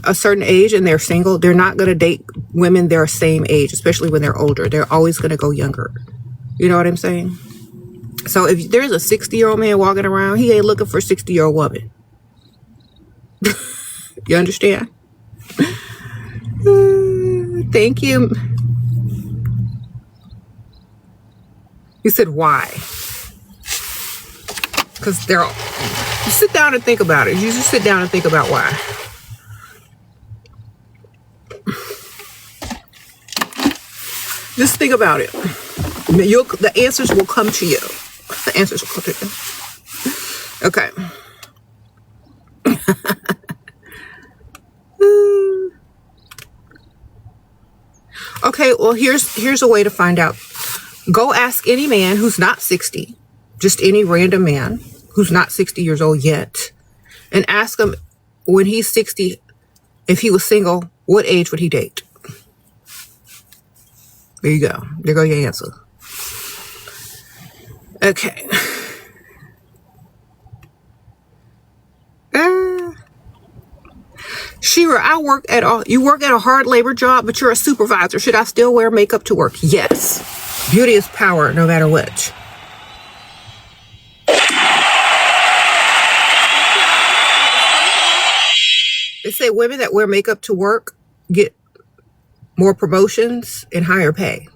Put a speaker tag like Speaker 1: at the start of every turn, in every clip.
Speaker 1: a certain age and they're single, they're not going to date women their same age, especially when they're older. They're always going to go younger. You know what I'm saying? So if there's a 60-year-old man walking around, he ain't looking for a 60-year-old woman. You understand? Thank you. You said why? Because they're all... You sit down and think about it. You just sit down and think about why. Just think about it. The answers will come to you. The answers will come to you. Okay. Okay, well, here's a way to find out. Go ask any man who's not 60, just any random man who's not 60 years old yet, and ask him when he's 60, if he was single, what age would he date? There you go. There go your answer. Okay. Shera, you work at a hard labor job, but you're a supervisor. Should I still wear makeup to work? Yes. Beauty is power, no matter what. They say women that wear makeup to work get more promotions and higher pay.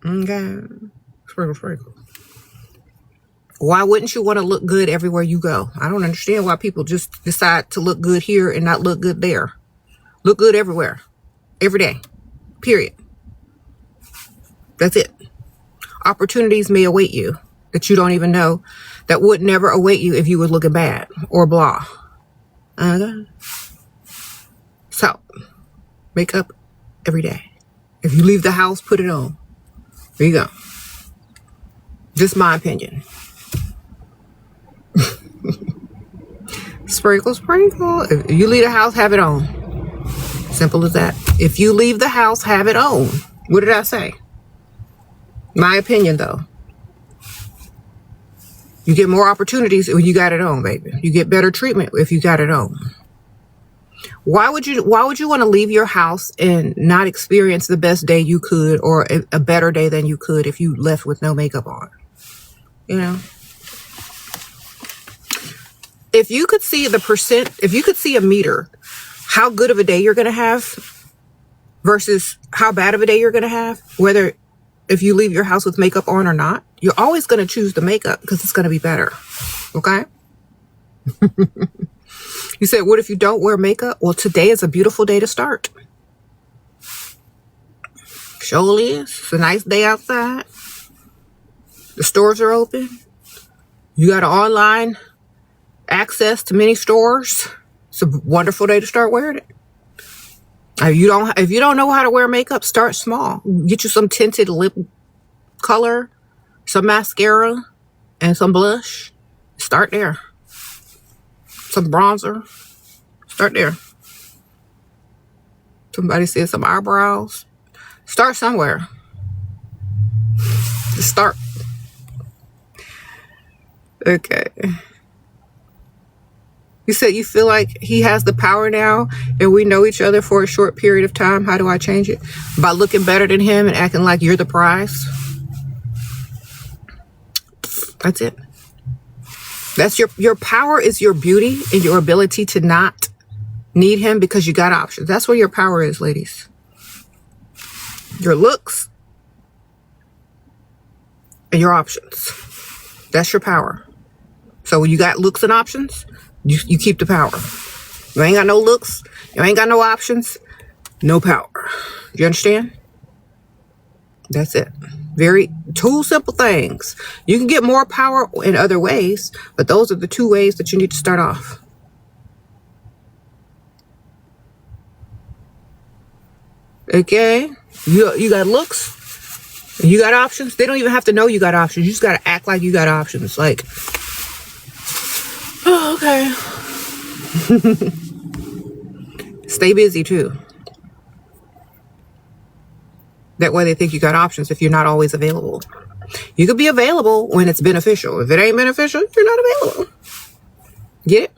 Speaker 1: Okay. Sprinkle. Why wouldn't you want to look good everywhere you go? I don't understand why people just decide to look good here and not look good there. Look good everywhere. Every day. Period. That's it. Opportunities may await you that you don't even know, that would never await you if you were looking bad or blah. Okay. So, makeup every day. If you leave the house, put it on. There you go. Just my opinion. Sprinkle. If you leave the house, have it on. Simple as that. If you leave the house, have it on. What did I say? My opinion, though. You get more opportunities when you got it on, baby. You get better treatment if you got it on. Why would you want to leave your house and not experience the best day you could, or a better day than you could if you left with no makeup on? You know? If you could see if you could see a meter, how good of a day you're going to have versus how bad of a day you're going to have, whether if you leave your house with makeup on or not, you're always going to choose the makeup because it's going to be better. Okay? You said, what if you don't wear makeup? Well, today is a beautiful day to start. Surely is. It's a nice day outside. The stores are open. You got an online access to many stores. It's a wonderful day to start wearing it. If you don't know how to wear makeup, start small. Get you some tinted lip color, some mascara, and some blush. Start there. Some bronzer. Start there. Somebody said some eyebrows. Start somewhere. Just start. Okay. You said you feel like he has the power now and we know each other for a short period of time. How do I change it? By looking better than him and acting like you're the prize. That's it. That's your power is your beauty and your ability to not need him because you got options. That's where your power is, ladies. Your looks and your options. That's your power. So when you got looks and options, you keep the power. You ain't got no looks. You ain't got no options. No power. You understand? That's it. Two simple things. You can get more power in other ways, but those are the two ways that you need to start off. Okay? You got looks. You got options. They don't even have to know you got options. You just got to act like you got options. Like, oh, okay. Stay busy too. That way they think you got options if you're not always available. You could be available when it's beneficial. If it ain't beneficial, you're not available. Get it?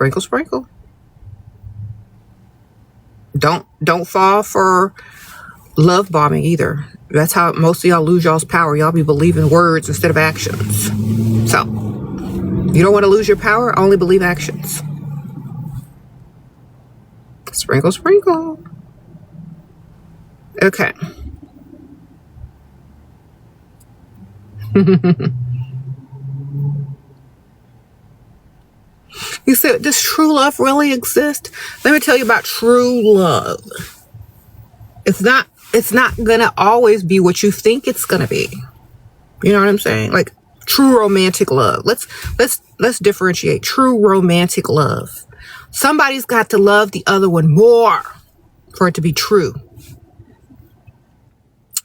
Speaker 1: Sprinkle, sprinkle. Don't fall for love bombing either. That's how most of y'all lose y'all's power. Y'all be believing words instead of actions. So, you don't want to lose your power, only believe actions. Sprinkle, sprinkle. Okay. You said, does true love really exist? Let me tell you about true love. It's not gonna always be what you think it's gonna be. You know what I'm saying? Like true romantic love. Let's differentiate true romantic love. Somebody's got to love the other one more for it to be true.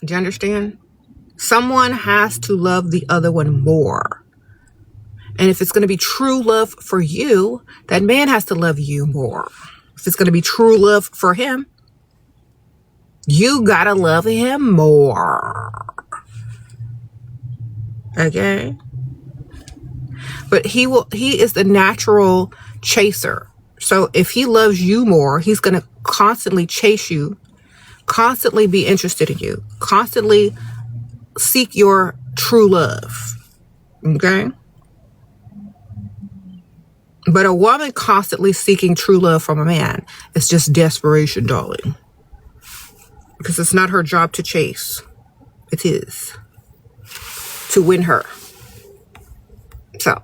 Speaker 1: Do you understand? Someone has to love the other one more. And if it's going to be true love for you, that man has to love you more. If it's going to be true love for him, you got to love him more. Okay? But he is the natural chaser. So if he loves you more, he's going to constantly chase you, constantly be interested in you, constantly seek your true love. Okay? But a woman constantly seeking true love from a man is just desperation, darling. Because it's not her job to chase. It is to win her. So,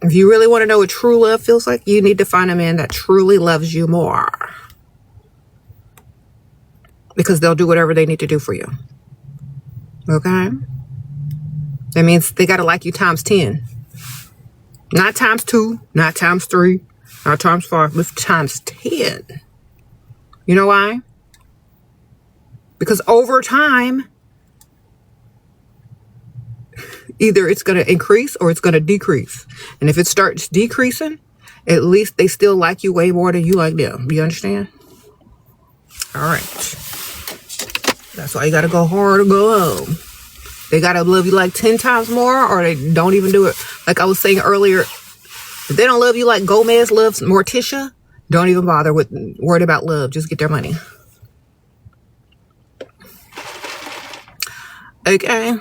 Speaker 1: if you really want to know what true love feels like, you need to find a man that truly loves you more. Because they'll do whatever they need to do for you. Okay? That means they got to like you times 10. Not times 2, not times 3, not times 5, but times 10. You know why? Because over time, either it's going to increase or it's going to decrease. And if it starts decreasing, at least they still like you way more than you like them. You understand? All right. That's why you got to go hard or go home. They got to love you like 10 times more, or they don't even do it. Like I was saying earlier, if they don't love you like Gomez loves Morticia, don't even bother with worried about love. Just get their money. Okay.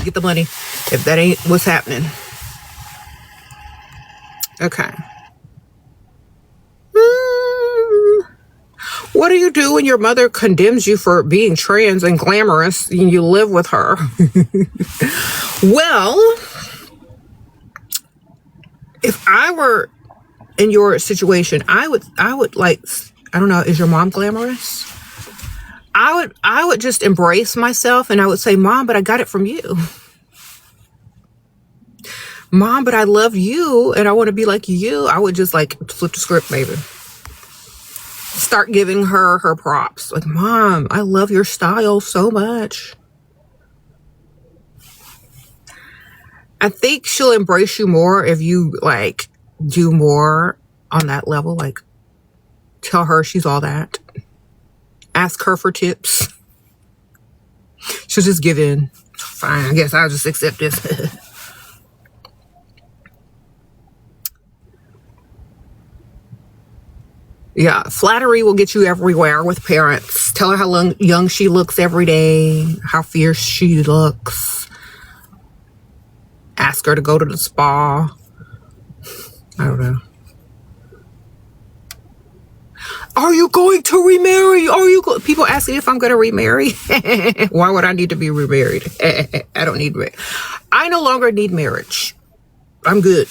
Speaker 1: Get the money if that ain't what's happening. Okay. What do you do when your mother condemns you for being trans and glamorous and you live with her? Well, if I were in your situation, I would like, I don't know, is your mom glamorous? I would just embrace myself and I would say, Mom, but I got it from you. Mom, but I love you and I want to be like you. I would just like flip the script, baby. Start giving her props. Like, Mom, I love your style so much. I think she'll embrace you more if you like do more on that level. Like, tell her she's all that. Ask her for tips. She'll just give in. Fine, I guess I'll just accept this. Yeah, flattery will get you everywhere with parents. Tell her how young she looks every day, how fierce she looks. Ask her to go to the spa. I don't know. Are you going to remarry? People ask me if I'm going to remarry. Why would I need to be remarried? I don't need marriage. I no longer need marriage. I'm good.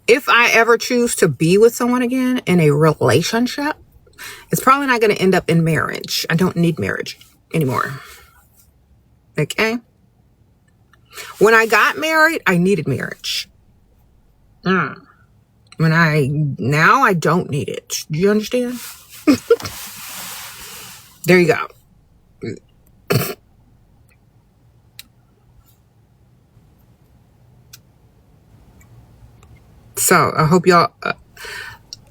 Speaker 1: If I ever choose to be with someone again in a relationship, it's probably not going to end up in marriage. I don't need marriage anymore. Okay? When I got married, I needed marriage. Now I don't need it. Do you understand? There you go. So I hope y'all,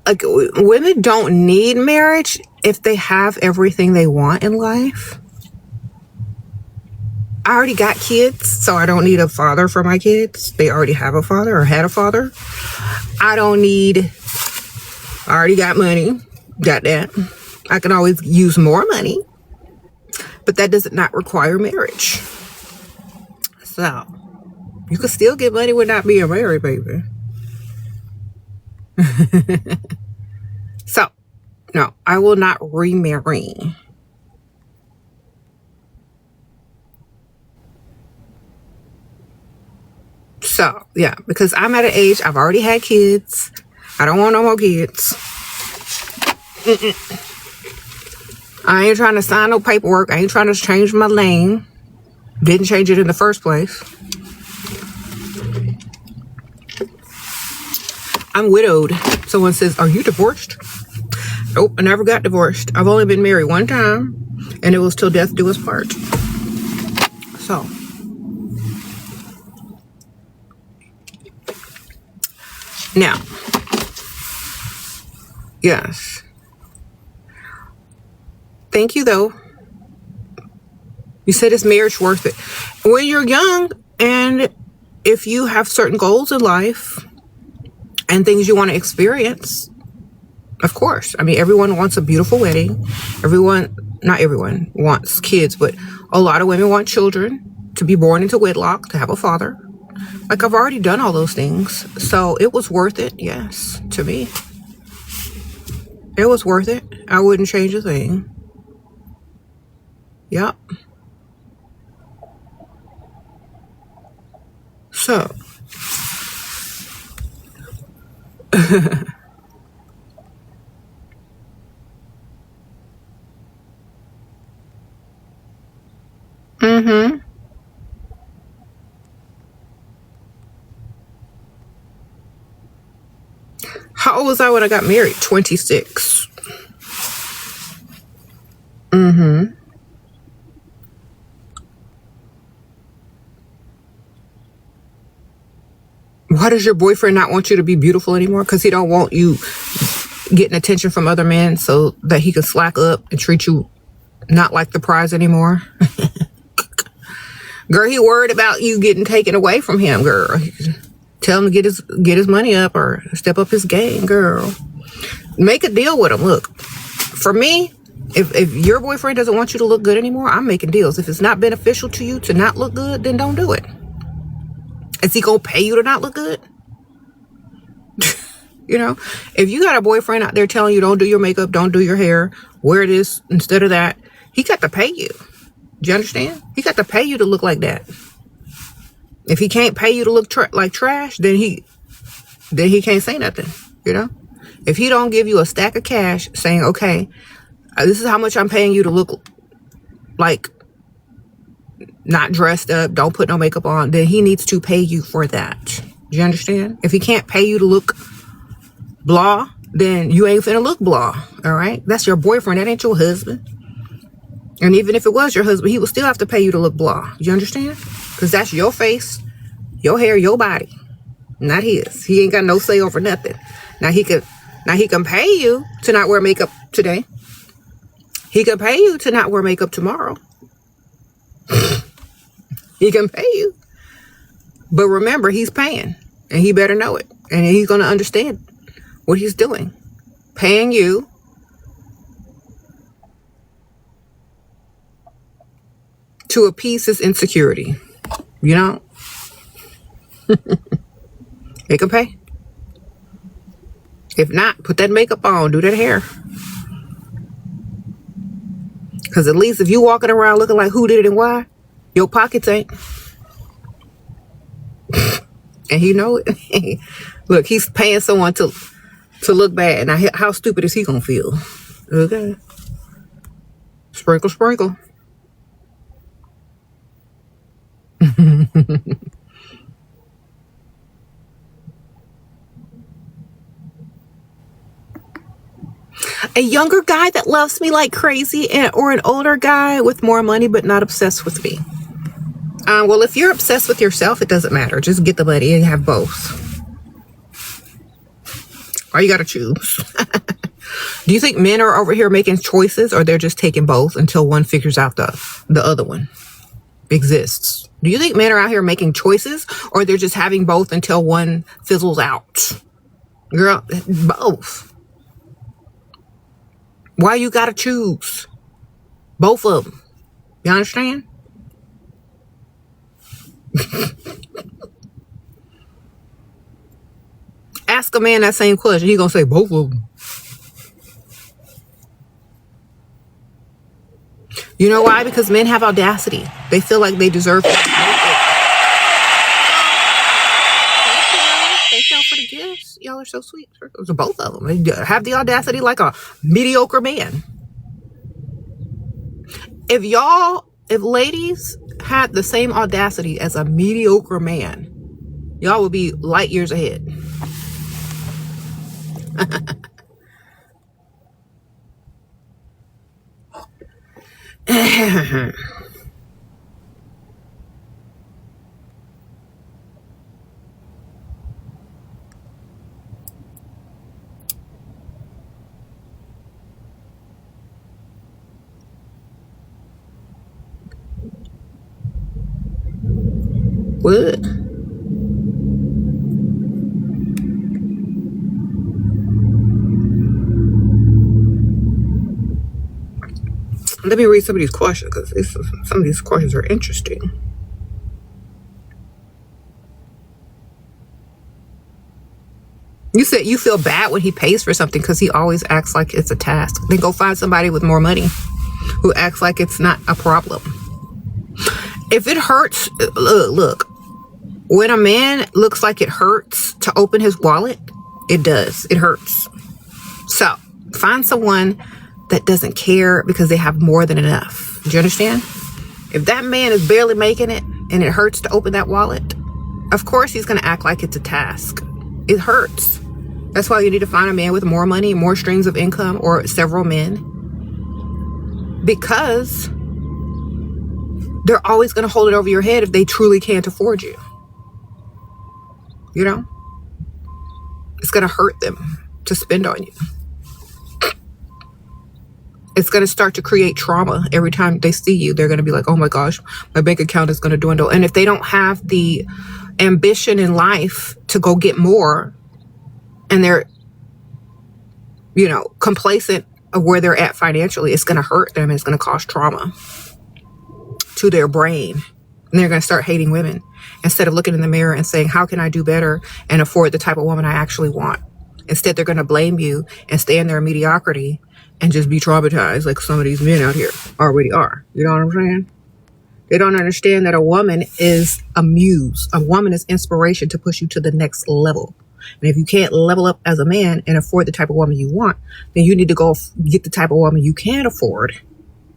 Speaker 1: like, women don't need marriage if they have everything they want in life. I already got kids, so I don't need a father for my kids. They already have a father or had a father. I already got money. Got that. I can always use more money, but that does not require marriage. So you can still get money without being married, baby. So no, I will not remarry. So yeah, because I'm at an age, I've already had kids. I don't want no more kids. I ain't trying to sign no paperwork. I ain't trying to change my name. Didn't change it in the first place. I'm widowed. Someone says, are you divorced? Nope, I never got divorced. I've only been married one time, and it was till death do us part. So, now, yes. Thank you, though. You said, is marriage worth it? When you're young, and if you have certain goals in life and things you want to experience, of course. I mean, everyone wants a beautiful wedding. Not everyone wants kids, but a lot of women want children to be born into wedlock, to have a father. Like, I've already done all those things. So it was worth it, yes, to me. It was worth it. I wouldn't change a thing. Yep. So. Mm-hmm. How old was I when I got married? 26. Mm-hmm. Why does your boyfriend not want you to be beautiful anymore? Because he don't want you getting attention from other men so that he can slack up and treat you not like the prize anymore? Girl, he worried about you getting taken away from him, girl. Tell him to get his money up or step up his game, girl. Make a deal with him. Look, for me, if your boyfriend doesn't want you to look good anymore, I'm making deals. If it's not beneficial to you to not look good, then don't do it. Is he gonna pay you to not look good? You know, if you got a boyfriend out there telling you don't do your makeup, don't do your hair, wear this instead of that, he got to pay you. Do you understand? He got to pay you to look like that. If he can't pay you to look like trash, then he can't say nothing. You know, if he don't give you a stack of cash saying, okay, this is how much I'm paying you to look like not dressed up, don't put no makeup on, then he needs to pay you for that. Do you understand? If he can't pay you to look blah, then you ain't finna look blah. All right, that's your boyfriend. That ain't your husband. And even if it was your husband, he would still have to pay you to look blah. You understand? Because that's your face, your hair, your body, not his. He ain't got no say over nothing. Now he can pay you to not wear makeup today. He can pay you to not wear makeup tomorrow. He can pay you. But remember, he's paying, and he better know it. And he's going to understand what he's doing. Paying you to appease his insecurity. You know? He can pay. If not, put that makeup on, do that hair. Because at least if you walking around looking like who did it and why, your pockets ain't. And he know it. Look, he's paying someone to look bad. Now, how stupid is he going to feel? Okay. Sprinkle, sprinkle. A younger guy that loves me like crazy, or an older guy with more money but not obsessed with me? Well, if you're obsessed with yourself, it doesn't matter. Just get the money and have both. Or you got to choose. Do you think men are over here making choices, or they're just taking both until one figures out the other one? exists. Do you think men are out here making choices, or they're just having both until one fizzles out? Girl, both. Why you gotta choose? Both of them. You understand? Ask a man that same question. He gonna say both of them. You know why? Because men have audacity. They feel like they deserve it. Thank y'all for the gifts. Y'all are so sweet. So both of them. They have the audacity like a mediocre man. If ladies had the same audacity as a mediocre man, y'all would be light years ahead. What? Let me read some of these questions, because some of these questions are interesting. You said you feel bad when he pays for something because he always acts like it's a task. Then go find somebody with more money who acts like it's not a problem. If it hurts, look, when a man looks like it hurts to open his wallet, it does. It hurts. So find someone that doesn't care because they have more than enough. Do you understand? If that man is barely making it and it hurts to open that wallet, of course he's going to act like it's a task. It hurts. That's why you need to find a man with more money, more streams of income, or several men. Because they're always going to hold it over your head if they truly can't afford you. You know? It's going to hurt them to spend on you. It's going to start to create trauma. Every time they see you, they're going to be like, oh my gosh, my bank account is going to dwindle. And if they don't have the ambition in life to go get more, and they're, complacent of where they're at financially, it's going to hurt them. It's going to cause trauma to their brain. And they're going to start hating women instead of looking in the mirror and saying, how can I do better and afford the type of woman I actually want? Instead, they're going to blame you and stay in their mediocrity and just be traumatized like some of these men out here already are. You know what I'm saying? They don't understand that a woman is a muse. A woman is inspiration to push you to the next level. And if you can't level up as a man and afford the type of woman you want, then you need to go get the type of woman you can afford,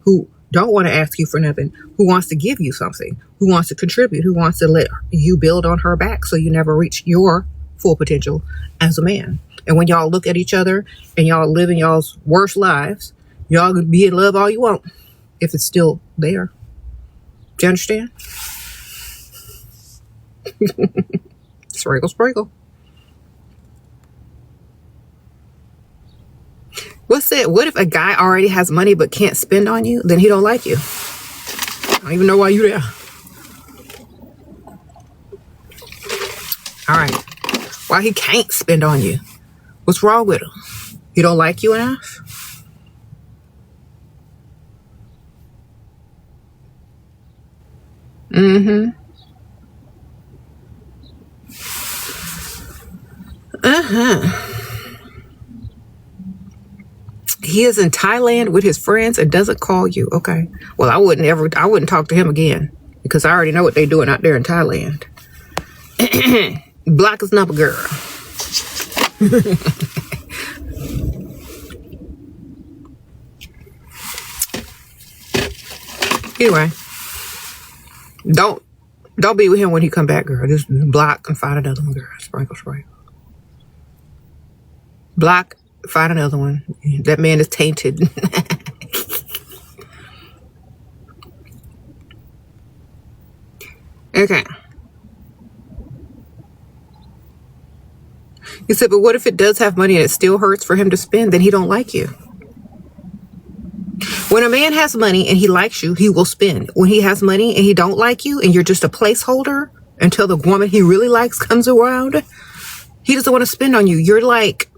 Speaker 1: who don't want to ask you for nothing, who wants to give you something, who wants to contribute, who wants to let you build on her back so you never reach your full potential as a man. And when y'all look at each other and y'all live in y'all's worst lives, y'all can be in love all you want if it's still there. Do you understand? Sprinkle. What's it? What if a guy already has money but can't spend on you? Then he don't like you. I don't even know why you there. All right. Why he can't spend on you? What's wrong with him? He don't like you enough? Mm-hmm. Uh-huh. He is in Thailand with his friends and doesn't call you. Okay. Well, I wouldn't talk to him again because I already know what they're doing out there in Thailand. Block his number, girl. Anyway, don't be with him when he come back, girl. Just block and find another one, girl. Sprinkle. Block, find another one. That man is tainted. Okay. You said, but what if it does have money and it still hurts for him to spend? Then he don't like you. When a man has money and he likes you, he will spend. When he has money and he don't like you and you're just a placeholder until the woman he really likes comes around, he doesn't want to spend on you. You're like,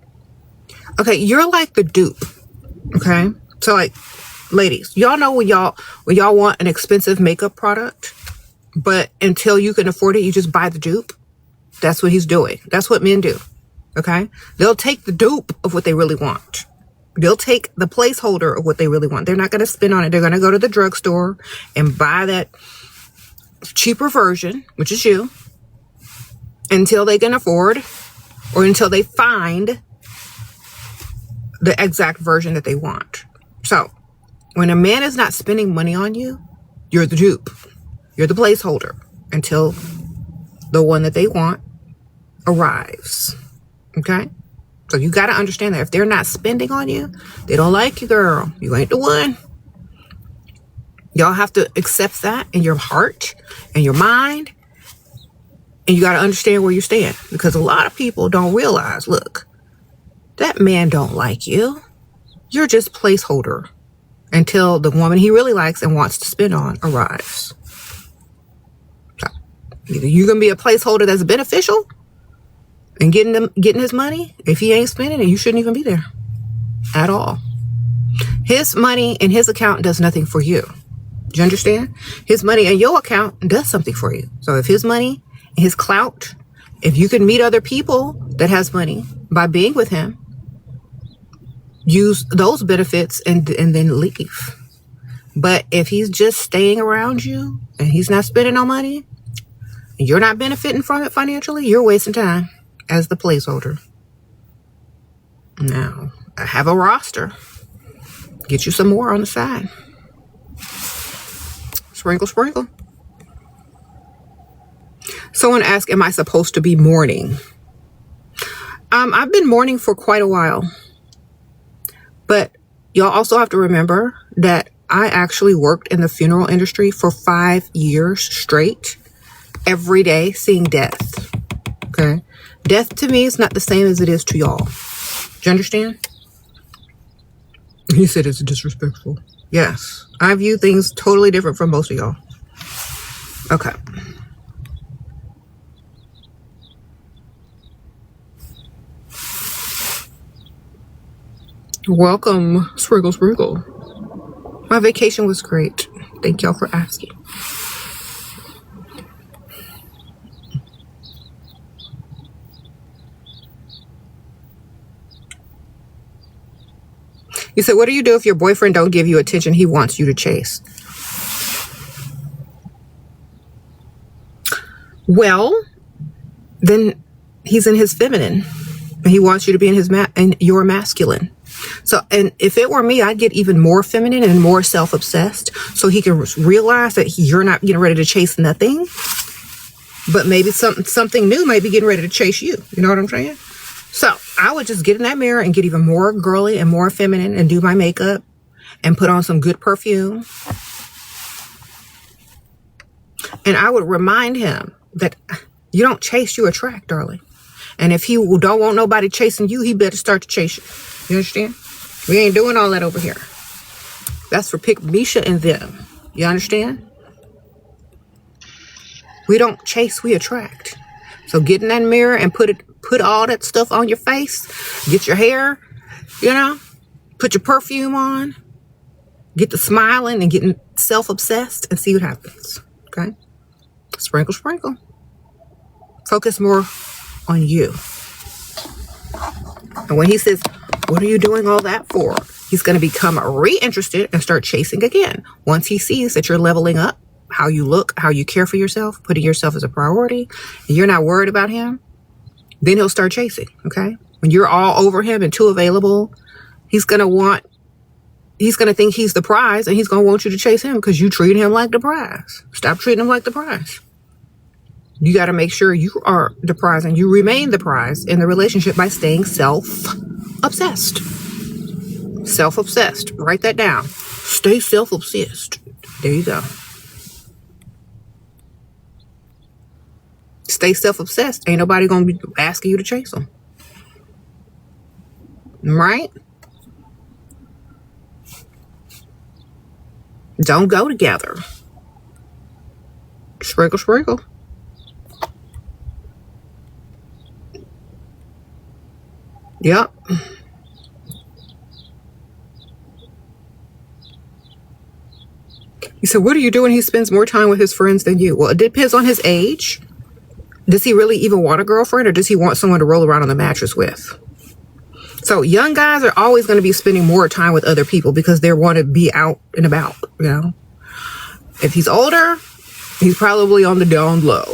Speaker 1: okay, you're like the dupe. Okay. So like, ladies, y'all know when y'all want an expensive makeup product, but until you can afford it, you just buy the dupe. That's what he's doing. That's what men do. Okay. They'll take the dupe of what they really want. They'll take the placeholder of what they really want. They're not going to spend on it. They're going to go to the drugstore and buy that cheaper version, which is you, until they can afford or until they find the exact version that they want. So when a man is not spending money on you, you're the dupe. You're the placeholder until the one that they want arrives. Okay? So you got to understand that if they're not spending on you, they don't like you, girl. You ain't the one. Y'all have to accept that in your heart and your mind. And you got to understand where you stand. Because a lot of people don't realize, look, that man don't like you. You're just placeholder until the woman he really likes and wants to spend on arrives. So either you're going to be a placeholder that's beneficial and getting his money. If he ain't spending it, you shouldn't even be there at all. His money in his account does nothing for you. Do you understand? His money in your account does something for you. So if his money, his clout, if you can meet other people that has money by being with him, use those benefits and then leave. But if he's just staying around you and he's not spending no money, and you're not benefiting from it financially, you're wasting time as the placeholder. Now, I have a roster. Get you some more on the side. Sprinkle, sprinkle. Someone asked, am I supposed to be mourning? I've been mourning for quite a while. But y'all also have to remember that I actually worked in the funeral industry for 5 years straight, every day seeing death. Okay? Death to me is not the same as it is to y'all. Do you understand? He said it's disrespectful. Yes. I view things totally different from most of y'all. Okay. Welcome, Sprinkle Sprinkle. My vacation was great. Thank y'all for asking. You said, what do you do if your boyfriend don't give you attention he wants you to chase? Well, then he's in his feminine. And he wants you to be in his and your masculine. So, and if it were me, I'd get even more feminine and more self-obsessed so he can realize that you're not getting ready to chase nothing, but maybe something new might be getting ready to chase you. You know what I'm saying? So I would just get in that mirror and get even more girly and more feminine and do my makeup and put on some good perfume. And I would remind him that you don't chase, you attract, darling. And if he don't want nobody chasing you, he better start to chase you. You understand? We ain't doing all that over here. That's for Pick Misha and them. You understand? We don't chase, we attract. So get in that mirror and put all that stuff on your face. Get your hair, put your perfume on. Get to smiling and getting self-obsessed and see what happens. Okay? Sprinkle, sprinkle. Focus more on you. And when he says, what are you doing all that for? He's going to become reinterested and start chasing again. Once he sees that you're leveling up, how you look, how you care for yourself, putting yourself as a priority, and you're not worried about him, then he'll start chasing, okay? When you're all over him and too available, he's going to think he's the prize, and he's going to want you to chase him because you treat him like the prize. Stop treating him like the prize. You got to make sure you are the prize and you remain the prize in the relationship by staying self-obsessed. Self-obsessed. Write that down. Stay self-obsessed. There you go. Stay self-obsessed. Ain't nobody going to be asking you to chase them. Right? Don't go together. Sprinkle, sprinkle. Yep. He said, what are you doing? He spends more time with his friends than you. Well, it depends on his age. Does he really even want a girlfriend, or does he want someone to roll around on the mattress with? So young guys are always going to be spending more time with other people because they want to be out and about, you know. If he's older, he's probably on the down low,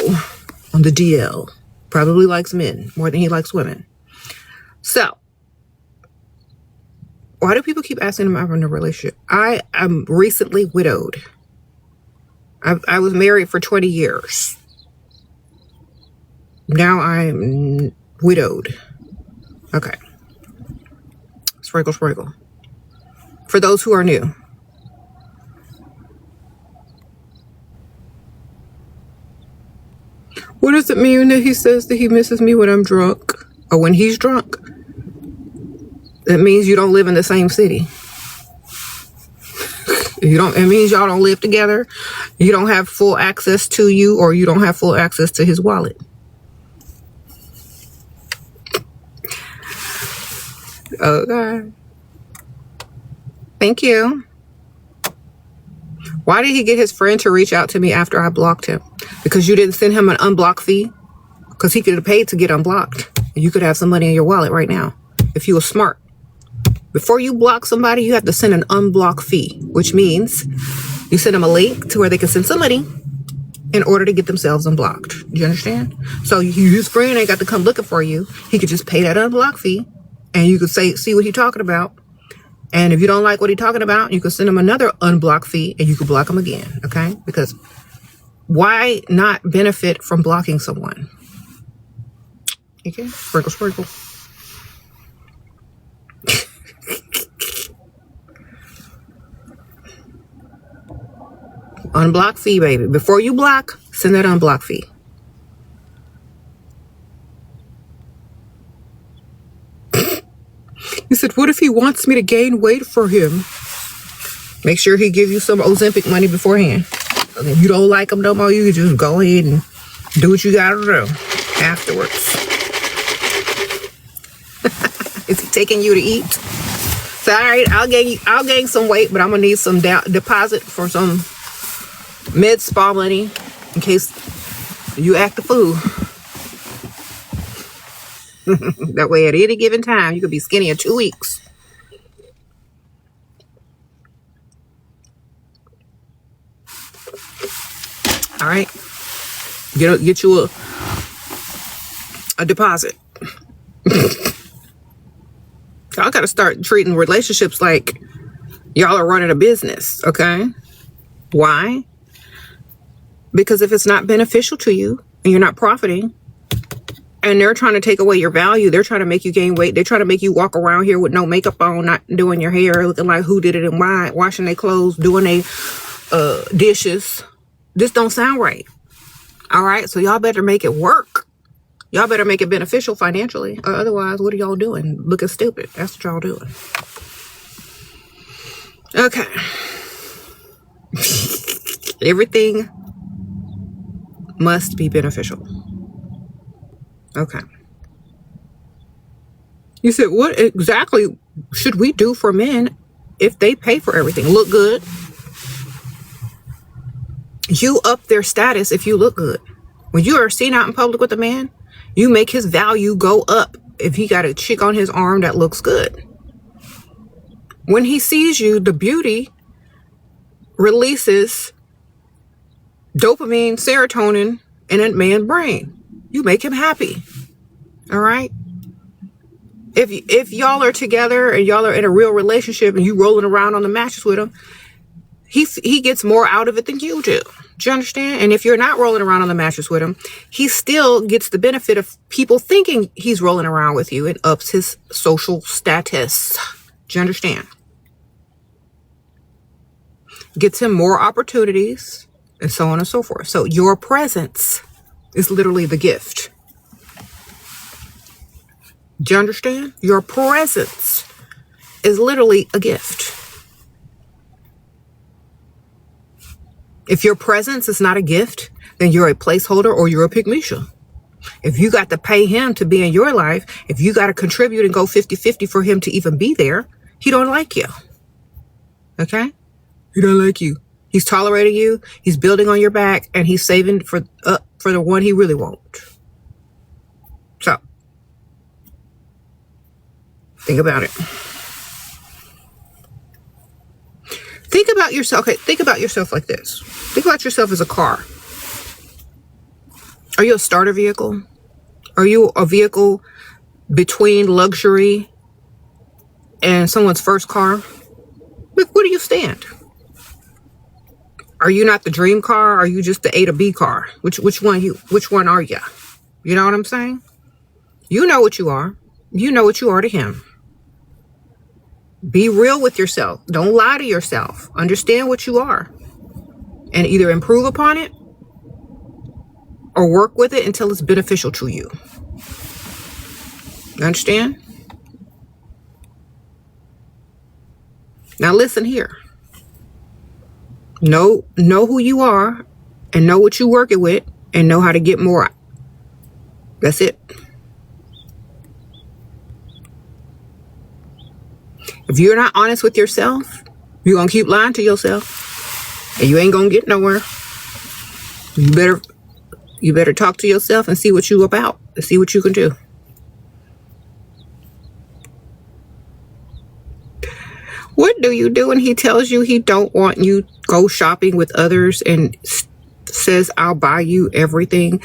Speaker 1: on the DL. Probably likes men more than he likes women. So, why do people keep asking him if I'm in a relationship? I am recently widowed. I was married for 20 years. Now I'm widowed. Okay. Sprinkle, sprinkle. For those who are new. What does it mean that he says that he misses me when I'm drunk? Or when he's drunk? It means you don't live in the same city. It means y'all don't live together. You don't have full access to you, or you don't have full access to his wallet. Okay. Thank you. Why did he get his friend to reach out to me after I blocked him? Because you didn't send him an unblock fee? Because he could have paid to get unblocked. You could have some money in your wallet right now if you were smart. Before you block somebody, you have to send an unblock fee, which means you send them a link to where they can send some money in order to get themselves unblocked. Do you understand? So his friend ain't got to come looking for you. He could just pay that unblock fee, and you could see what he's talking about. And if you don't like what he's talking about, you can send him another unblock fee, and you can block him again. Okay? Because why not benefit from blocking someone? Okay? Sprinkle, sprinkle. Unblock fee, baby. Before you block, send that unblock fee. He said, what if he wants me to gain weight for him? Make sure he give you some Ozempic money beforehand. And if you don't like him no more, you can just go ahead and do what you gotta do afterwards. Is he taking you to eat? So, all right, I'll gain some weight, but I'm gonna need some deposit for some med spa money in case you act a fool. That way at any given time you could be skinny in 2 weeks. All right, get you a deposit. Y'all gotta start treating relationships like y'all are running a business. Okay, why? Because if it's not beneficial to you and you're not profiting, and they're trying to take away your value, they're trying to make you gain weight, they're trying to make you walk around here with no makeup on, not doing your hair, looking like who did it and why, washing their clothes, doing their dishes. This don't sound right. All right, so y'all better make it work. Y'all better make it beneficial financially, or otherwise, what are y'all doing? Looking stupid. That's what y'all doing. Okay. Everything must be beneficial. Okay. You said, what exactly should we do for men if they pay for everything? Look good. You up their status if you look good. When you are seen out in public with a man, you make his value go up if he got a chick on his arm that looks good. When he sees you, the beauty releases dopamine, serotonin in a man's brain. You make him happy. All right? If y'all are together and y'all are in a real relationship and you rolling around on the mattress with him, he gets more out of it than you do. Do you understand? And if you're not rolling around on the mattress with him, he still gets the benefit of people thinking he's rolling around with you and ups his social status. Do you understand? Gets him more opportunities and so on and so forth. So your presence is literally the gift. Do you understand? Your presence is literally a gift. If your presence is not a gift, then you're a placeholder or you're a pygmisha. If you got to pay him to be in your life, if you got to contribute and go 50-50 for him to even be there, he don't like you. Okay? He don't like you. He's tolerating you. He's building on your back, and he's saving for the one he really won't. So, think about it. Think about yourself. Okay, think about yourself like this. Think about yourself as a car. Are you a starter vehicle? Are you a vehicle between luxury and someone's first car? Where do you stand? Are you not the dream car? Are you just the A to B car? Which one are you? You know what I'm saying? You know what you are. You know what you are to him. Be real with yourself. Don't lie to yourself. Understand what you are. And either improve upon it or work with it until it's beneficial to you. You understand? Now listen here. Know who you are and know what you're working with and know how to get more. That's it. If you're not honest with yourself, you're going to keep lying to yourself and you ain't going to get nowhere. You better talk to yourself and see what you about and see what you can do. What do you do when he tells you he don't want you to go shopping with others and says, I'll buy you everything?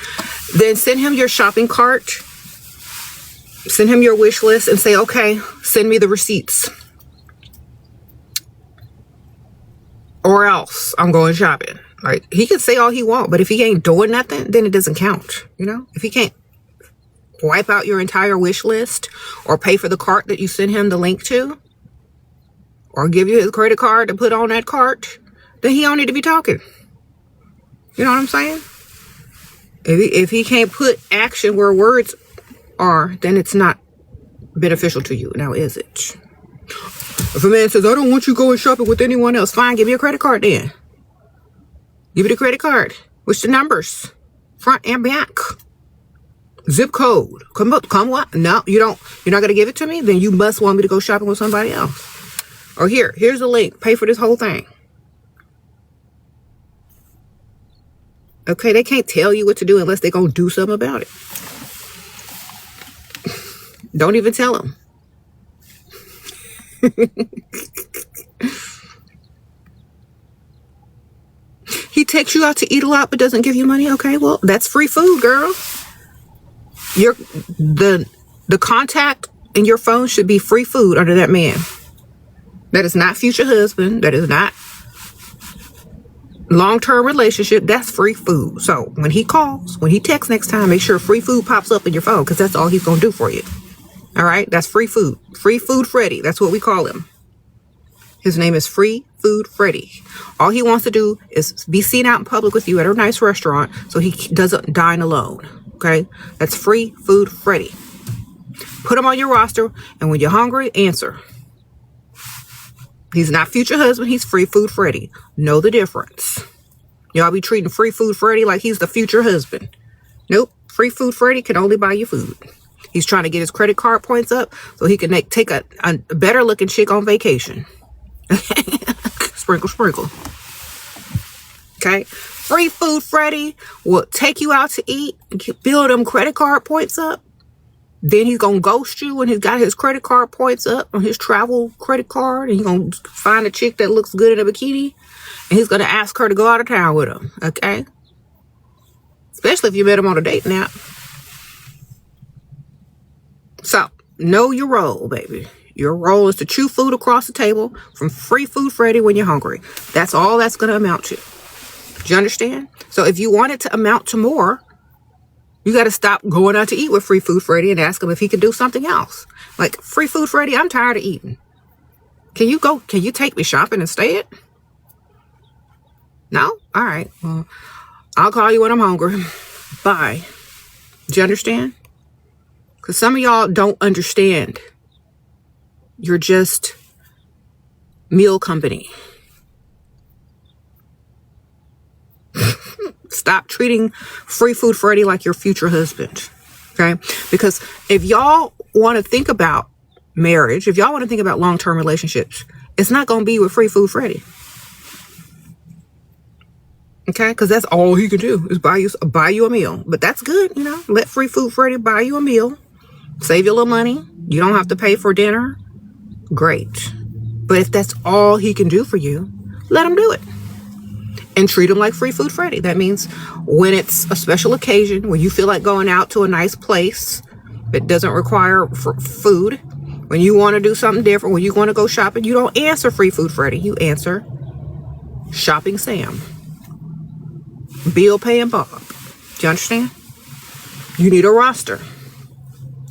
Speaker 1: Then send him your shopping cart. Send him your wish list and say, okay, send me the receipts. Or else I'm going shopping. Like, he can say all he wants, but if he ain't doing nothing, then it doesn't count. You know, if he can't wipe out your entire wish list or pay for the cart that you send him the link to, or give you his credit card to put on that cart, then he don't need to be talking. You know what I'm saying? If he can't put action where words are, then it's not beneficial to you. Now, is it? If a man says, I don't want you going shopping with anyone else, fine, give me a credit card then. Give me the credit card. What's the numbers? Front and back. Zip code. Come what? No, you don't. You're not going to give it to me? Then you must want me to go shopping with somebody else. Or here's the link. Pay for this whole thing. Okay, they can't tell you what to do unless they're going to do something about it. Don't even tell them. He takes you out to eat a lot but doesn't give you money. Okay, well, that's free food, girl. The contact in your phone should be free food under that man. That is not future husband. That is not long-term relationship. That's free food. So when he calls, when he texts next time, make sure free food pops up in your phone because that's all he's going to do for you. All right? That's free food. Free Food Freddy. That's what we call him. His name is Free Food Freddy. All he wants to do is be seen out in public with you at a nice restaurant so he doesn't dine alone. Okay? That's Free Food Freddy. Put him on your roster, and when you're hungry, answer. He's not future husband. He's Free Food Freddy. Know the difference. Y'all be treating Free Food Freddy like he's the future husband. Nope. Free Food Freddy can only buy you food. He's trying to get his credit card points up so he can take a better looking chick on vacation. Sprinkle, sprinkle. Okay. Free Food Freddy will take you out to eat and build them credit card points up. Then he's going to ghost you when he's got his credit card points up on his travel credit card. And he's going to find a chick that looks good in a bikini. And he's going to ask her to go out of town with him. Okay? Especially if you met him on a dating app. So, know your role, baby. Your role is to chew food across the table from Free Food Freddy when you're hungry. That's all that's going to amount to. Do you understand? So, if you want it to amount to more, you got to stop going out to eat with Free Food Freddy and ask him if he could do something else. Like, Free Food Freddy, I'm tired of eating. Can you take me shopping instead? No? All right. Well, I'll call you when I'm hungry. Bye. Do you understand? Because some of y'all don't understand. You're just meal company. Stop treating Free Food Freddy like your future husband. Okay? Because if y'all want to think about marriage, if y'all want to think about long-term relationships, it's not going to be with Free Food Freddy. Okay? Because that's all he can do is buy you a meal. But that's good, you know. Let Free Food Freddy buy you a meal. Save you a little money. You don't have to pay for dinner. Great. But if that's all he can do for you, let him do it. And treat him like Free Food Freddy. That means when it's a special occasion, when you feel like going out to a nice place that doesn't require food, when you want to do something different, when you want to go shopping, you don't answer Free Food Freddy. You answer Shopping Sam. Bill paying Bob. Do you understand? You need a roster.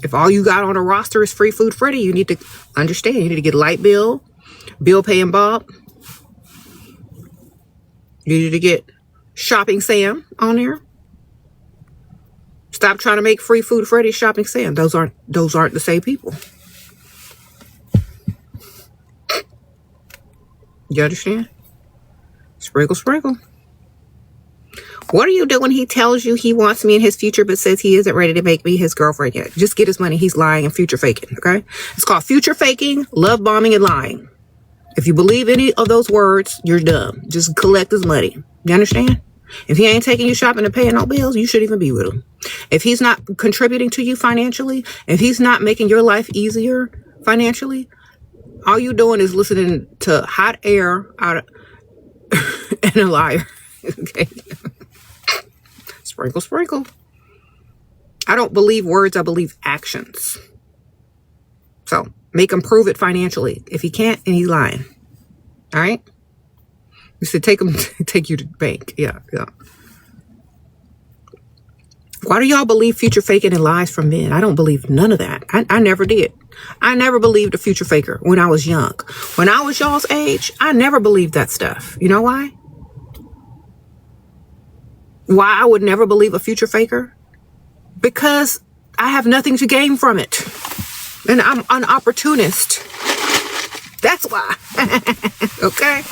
Speaker 1: If all you got on a roster is Free Food Freddy, you need to understand. You need to get light bill, Bill paying Bob. You need to get Shopping Sam on there. Stop trying to make Free Food Freddy Shopping Sam. Those aren't the same people. You understand? Sprinkle, sprinkle. What do you do when he tells you he wants me in his future but says he isn't ready to make me his girlfriend yet? Just get his money. He's lying and future faking, okay? It's called future faking, love bombing, and lying. If you believe any of those words, you're dumb. Just collect his money. You understand? If he ain't taking you shopping and paying no bills, you shouldn't even be with him. If he's not contributing to you financially, if he's not making your life easier financially, all you doing is listening to hot air out of and a liar. Okay? Sprinkle, sprinkle. I don't believe words, I believe actions. So make him prove it financially. If he can't, then he's lying. All right? You said take you to the bank. Yeah. Why do y'all believe future faking and lies from men? I don't believe none of that. I never did. I never believed a future faker when I was young. When I was y'all's age, I never believed that stuff. You know why? Why I would never believe a future faker? Because I have nothing to gain from it. And I'm an opportunist. That's why. Okay?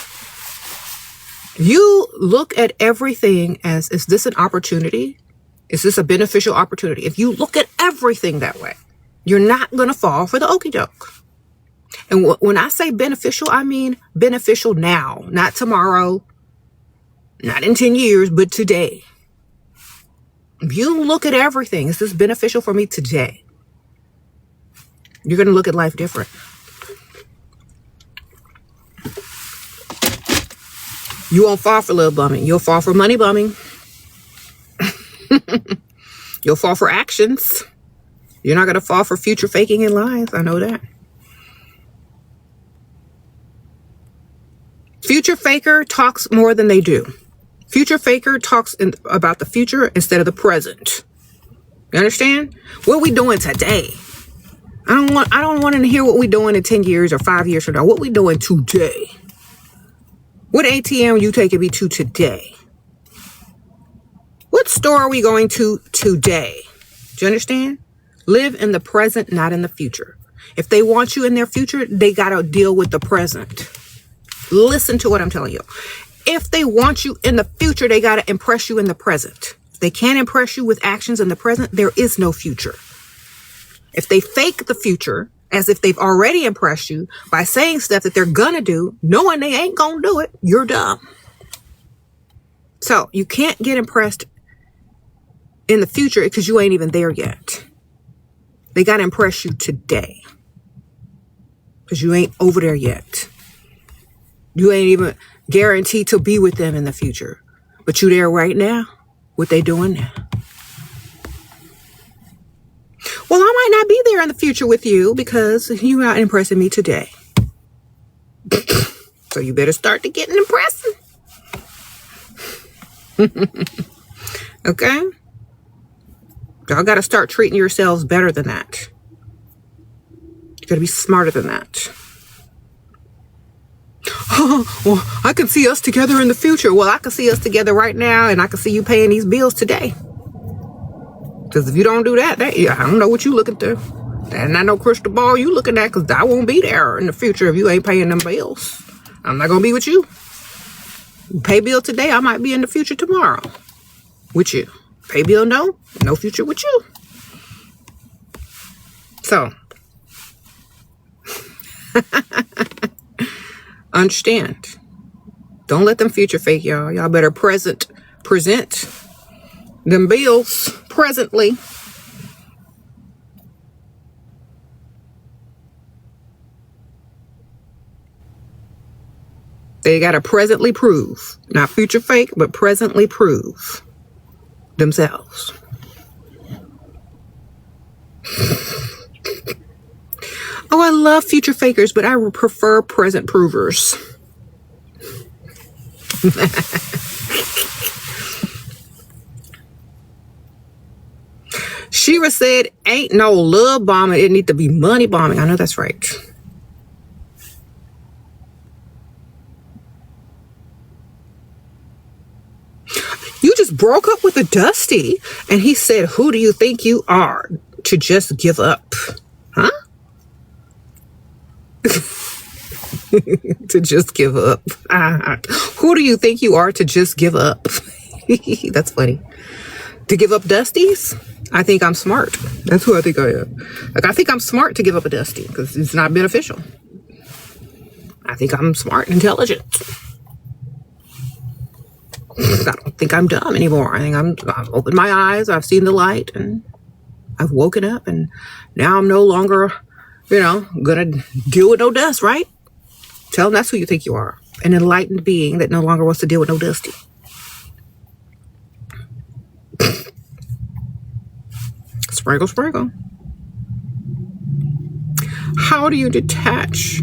Speaker 1: You look at everything as, is this an opportunity? Is this a beneficial opportunity? If you look at everything that way, you're not going to fall for the okie doke. And when I say beneficial, I mean beneficial now, not tomorrow, not in 10 years, but today. If you look at everything, is this beneficial for me today? You're going to look at life different. You won't fall for love bumming. You'll fall for money bumming. You'll fall for actions. You're not going to fall for future faking and lies. I know that. Future faker talks more than they do. Future faker talks about the future instead of the present. You understand? What are we doing today? I don't want to hear what we're doing in 10 years or 5 years from now. What we doing today? What ATM you taking me to today? What store are we going to today? Do you understand? Live in the present, not in the future. If they want you in their future, they got to deal with the present. Listen to what I'm telling you. If they want you in the future, they got to impress you in the present. If they can't impress you with actions in the present, there is no future. If they fake the future as if they've already impressed you by saying stuff that they're going to do, knowing they ain't going to do it, you're dumb. So you can't get impressed in the future because you ain't even there yet. They got to impress you today because you ain't over there yet. You ain't even guaranteed to be with them in the future, but you there right now. What they doing now? Well, I might not be there in the future with you because you're not impressing me today. So you better start to getting impressing. Okay? Y'all got to start treating yourselves better than that. You got to be smarter than that. Oh, well, I can see us together in the future. Well, I can see us together right now, and I can see you paying these bills today. Because if you don't do that, I don't know what you looking through. And not no crystal ball you looking at, because I won't be there in the future if you ain't paying them bills. I'm not going to be with you. You pay bill today, I might be in the future tomorrow. with you. Pay bill, no future with you. So, understand. Don't let them future fake y'all. Y'all better present them bills presently. They got to presently prove, not future fake, but presently prove themselves. Oh, I love future fakers, but I prefer present provers. Shera said, ain't no love bombing. It need to be money bombing. I know that's right. You just broke up with a Dusty, and he said, who do you think you are to just give up? Huh? To just give up. Who do you think you are to just give up? That's funny. To give up Dusties? I think I'm smart. That's who I think I am. Like, I think I'm smart to give up a Dusty because it's not beneficial. I think I'm smart and intelligent. I don't think I'm dumb anymore. I think I've opened my eyes. I've seen the light and I've woken up, and now I'm no longer, gonna deal with no dust, right? Tell them that's who you think you are. An enlightened being that no longer wants to deal with no Dusty. Sprinkle, sprinkle. How do you detach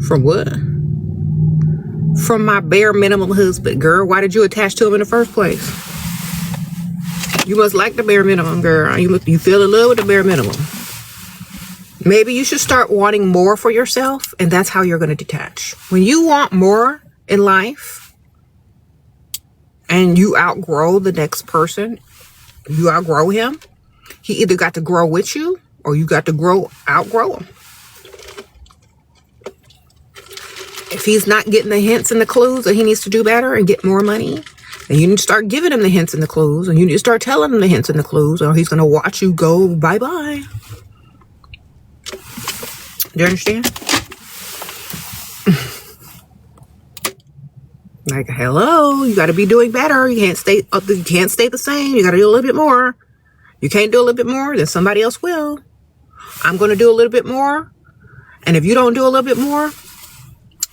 Speaker 1: from what? From my bare minimum husband, girl. Why did you attach to him in the first place? You must like the bare minimum, girl. You feel in love with the bare minimum. Maybe you should start wanting more for yourself, and that's how you're going to detach. When you want more in life and you outgrow the next person, you outgrow him, he either got to grow with you or you got to outgrow him. If he's not getting the hints and the clues that he needs to do better and get more money, then you need to start giving him the hints and the clues, and you need to start telling him the hints and the clues, or he's going to watch you go bye-bye. Do you understand? Like, hello, you got to be doing better. You can't stay the same. You got to do a little bit more. You can't do a little bit more, then somebody else will. I'm going to do a little bit more. And if you don't do a little bit more,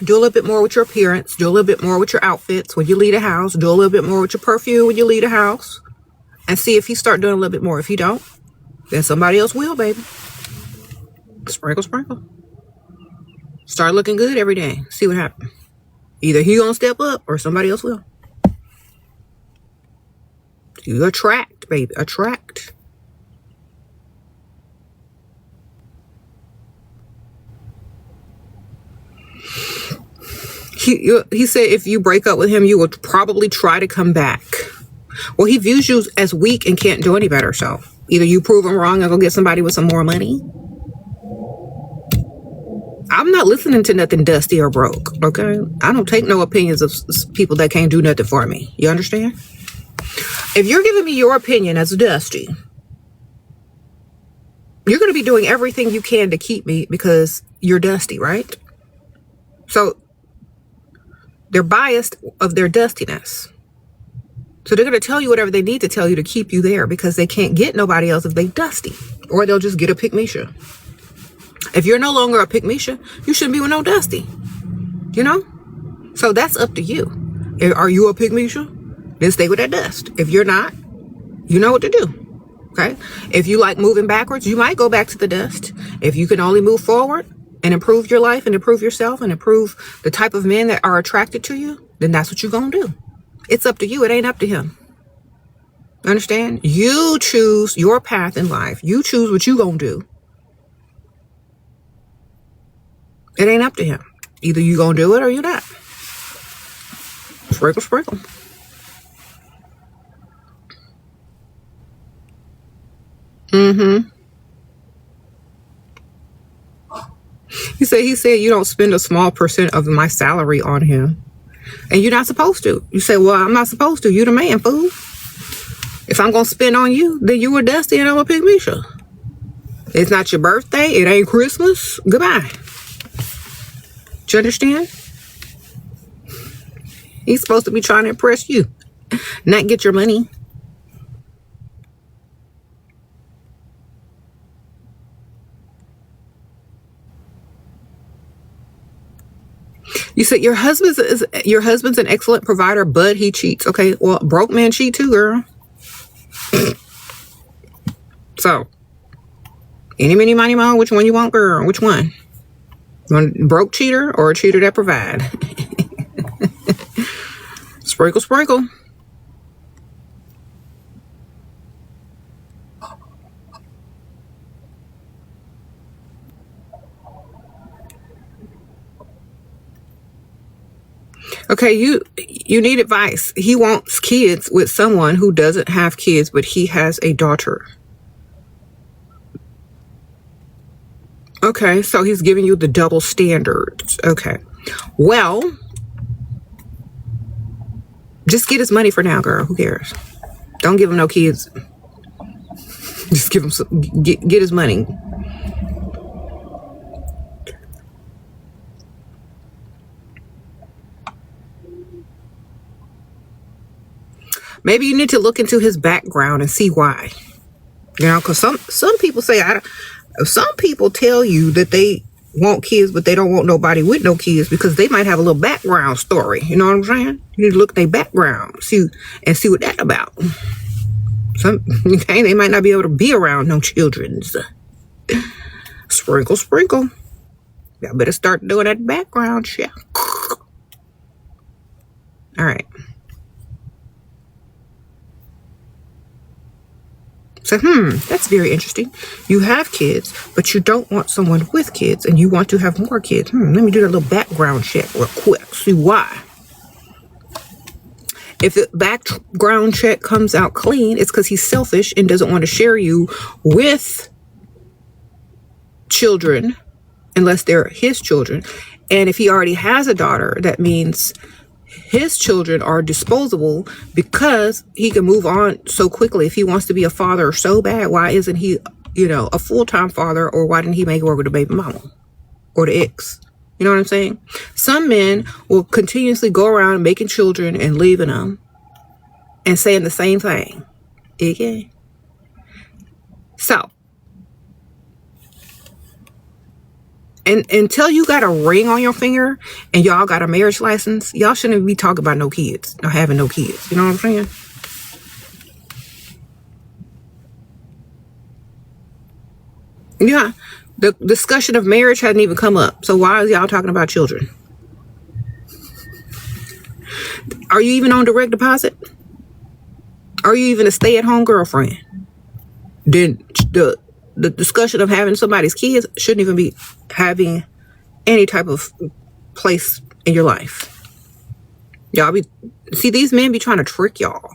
Speaker 1: do a little bit more with your appearance. Do a little bit more with your outfits when you leave the house. Do a little bit more with your perfume when you leave the house. And see if he start doing a little bit more. If he don't, then somebody else will, baby. Sprinkle, sprinkle. Start looking good every day. See what happens. Either he gonna step up or somebody else will. You attract, baby. Attract. He said if you break up with him, you will probably try to come back. Well, he views you as weak and can't do any better. So either you prove him wrong and go get somebody with some more money. I'm not listening to nothing dusty or broke, okay? I don't take no opinions of people that can't do nothing for me. You understand? If you're giving me your opinion as Dusty, you're going to be doing everything you can to keep me because you're Dusty, right? So they're biased of their dustiness. So they're going to tell you whatever they need to tell you to keep you there because they can't get nobody else if they Dusty. Or they'll just get a pick-me-sha. If you're no longer a pick-me-sha, you shouldn't be with no Dusty. You know? So that's up to you. Are you a pick-me-sha? Then stay with that dust. If you're not, you know what to do. Okay? If you like moving backwards, you might go back to the dust. If you can only move forward and improve your life and improve yourself and improve the type of men that are attracted to you, then that's what you're going to do. It's up to you. It ain't up to him. Understand? You choose your path in life. You choose what you going to do. It ain't up to him. Either you gonna do it or you not. Sprinkle, sprinkle. He said you don't spend a small percent of my salary on him. And you're not supposed to. You say, well, I'm not supposed to. You the man, fool. If I'm going to spend on you, then you were Dusty and I'm going to pick Misha. It's not your birthday. It ain't Christmas. Goodbye. Do you understand? He's supposed to be trying to impress you, not get your money. You said your husband's an excellent provider, but he cheats. Okay, well, broke men cheat too, girl. So, any, mini, money, mo, which one you want, girl? Which one? You want a broke cheater or a cheater that provide? Sprinkle, sprinkle. Okay, you need advice. He wants kids with someone who doesn't have kids, but he has a daughter. Okay, so he's giving you the double standards. Okay. Well, just get his money for now, girl. Who cares? Don't give him no kids. Just give him some, get his money. Maybe you need to look into his background and see why. You know, because some people say, some people tell you that they want kids, but they don't want nobody with no kids because they might have a little background story. You know what I'm saying? You need to look at their background, see what that's about. Okay, they might not be able to be around no children's. Sprinkle, sprinkle. Y'all better start doing that background check. All right. So, that's very interesting. You have kids, but you don't want someone with kids, and you want to have more kids. Let me do that little background check real quick. See why. If the background check comes out clean, it's because he's selfish and doesn't want to share you with children unless they're his children. And if he already has a daughter, that means his children are disposable because he can move on so quickly. If he wants to be a father so bad, why isn't he, a full-time father, or why didn't he make it work with the baby mama or the ex? You know what I'm saying? Some men will continuously go around making children and leaving them and saying the same thing. Okay. So, and until you got a ring on your finger and y'all got a marriage license, y'all shouldn't be talking about no kids or having no kids. You know what I'm saying? Yeah. The discussion of marriage hasn't even come up. So why is y'all talking about children? Are you even on direct deposit? Are you even a stay-at-home girlfriend? Then the discussion of having somebody's kids shouldn't even be having any type of place in your life. These men be trying to trick y'all.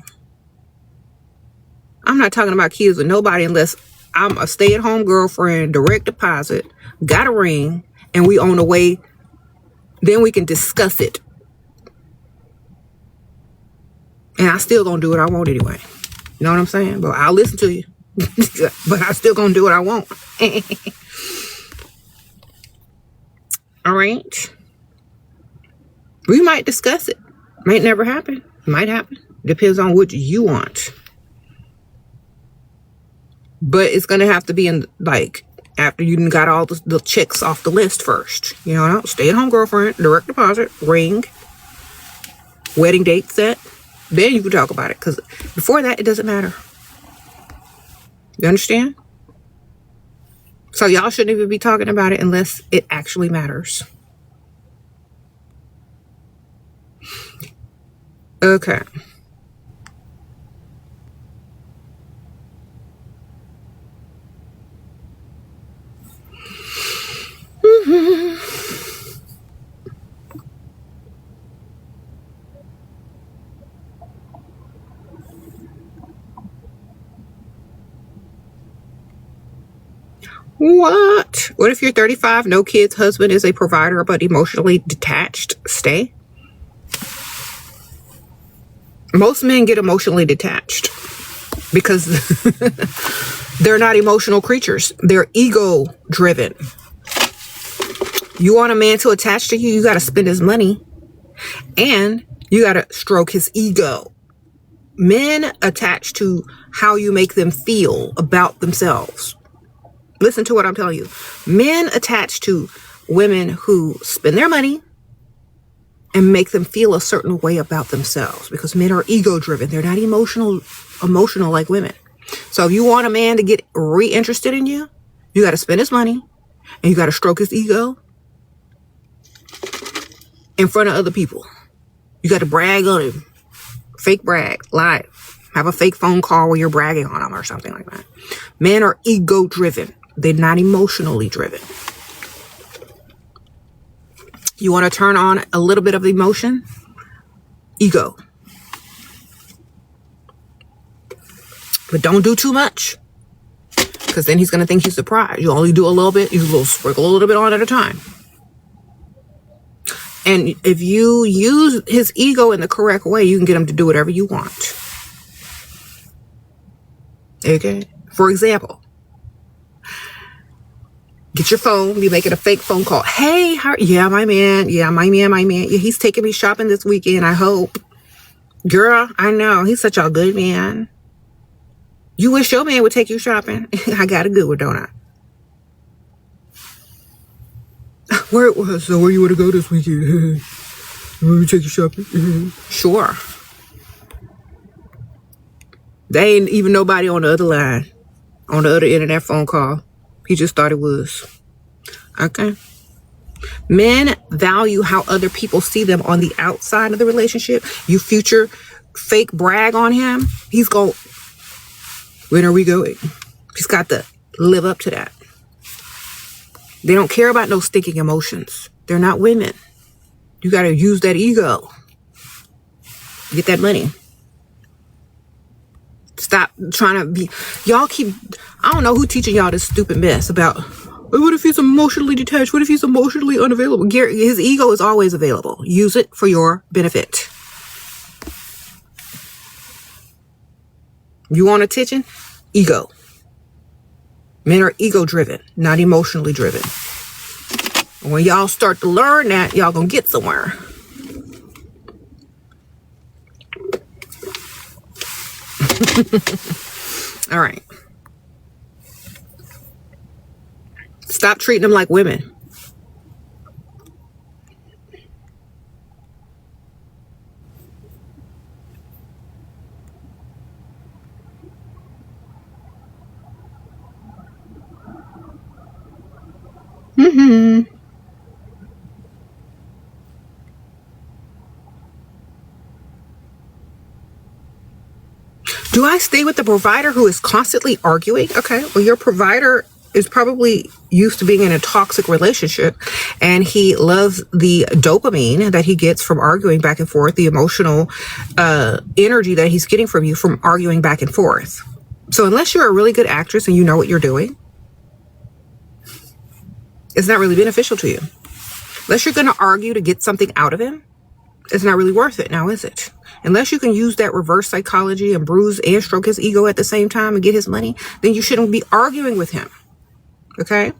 Speaker 1: I'm not talking about kids with nobody unless I'm a stay-at-home girlfriend, direct deposit, got a ring, and we on the way. Then we can discuss it. And I still gonna do what I want anyway. You know what I'm saying? But I'll listen to you. But I still gonna do what I want. All right. We might discuss it. Might never happen. Might happen. Depends on what you want. But it's gonna have to be in after you got all the checks off the list first. Stay at home girlfriend, direct deposit, ring, wedding date set. Then you can talk about it. Because before that, it doesn't matter. You understand? So y'all shouldn't even be talking about it unless it actually matters. Okay. What? What if you're 35, no kids, husband is a provider, but emotionally detached? Stay. Most men get emotionally detached. because they're not emotional creatures. They're ego driven. You want a man to attach to you, you got to spend his money and you got to stroke his ego. Men attach to how you make them feel about themselves. Listen to what I'm telling you. Men attach to women who spend their money and make them feel a certain way about themselves, because men are ego driven. They're not emotional like women. So if you want a man to get re-interested in you, you got to spend his money and you got to stroke his ego in front of other people. You got to brag on him. Fake brag, live. Have a fake phone call where you're bragging on him or something like that. Men are ego driven. They're not emotionally driven. You want to turn on a little bit of emotion? Ego. But don't do too much, because then he's going to think he's surprised. You only do a little bit. You sprinkle a little bit on at a time. And if you use his ego in the correct way, you can get him to do whatever you want. Okay? For example, get your phone, be making a fake phone call. Hey, yeah, my man. Yeah, he's taking me shopping this weekend, I hope. Girl, I know. He's such a good man. You wish your man would take you shopping? I got a good one, don't I? Where you want to go this weekend? Will we take you shopping? Sure. There ain't even nobody on the other line, on the other end of that phone call. He just thought it was. Okay. Men value how other people see them on the outside of the relationship. You future fake brag on him. He's going, when are we going? He's got to live up to that. They don't care about no stinking emotions. They're not women. You got to use that ego. Get that money. Stop trying to be, y'all keep, I don't know who teaching y'all this stupid mess about, what if he's emotionally detached? What if he's emotionally unavailable? His ego is always available. Use it for your benefit. You want attention? Ego. Men are ego driven, not emotionally driven. When y'all start to learn that, y'all gonna get somewhere. All right. Stop treating them like women. Do I stay with the provider who is constantly arguing? Okay, well, your provider is probably used to being in a toxic relationship, and he loves the dopamine that he gets from arguing back and forth, the emotional energy that he's getting from you from arguing back and forth. So unless you're a really good actress and you know what you're doing, it's not really beneficial to you. Unless you're going to argue to get something out of him, it's not really worth it now, is it? Unless you can use that reverse psychology and bruise and stroke his ego at the same time and get his money, then you shouldn't be arguing with him. Okay?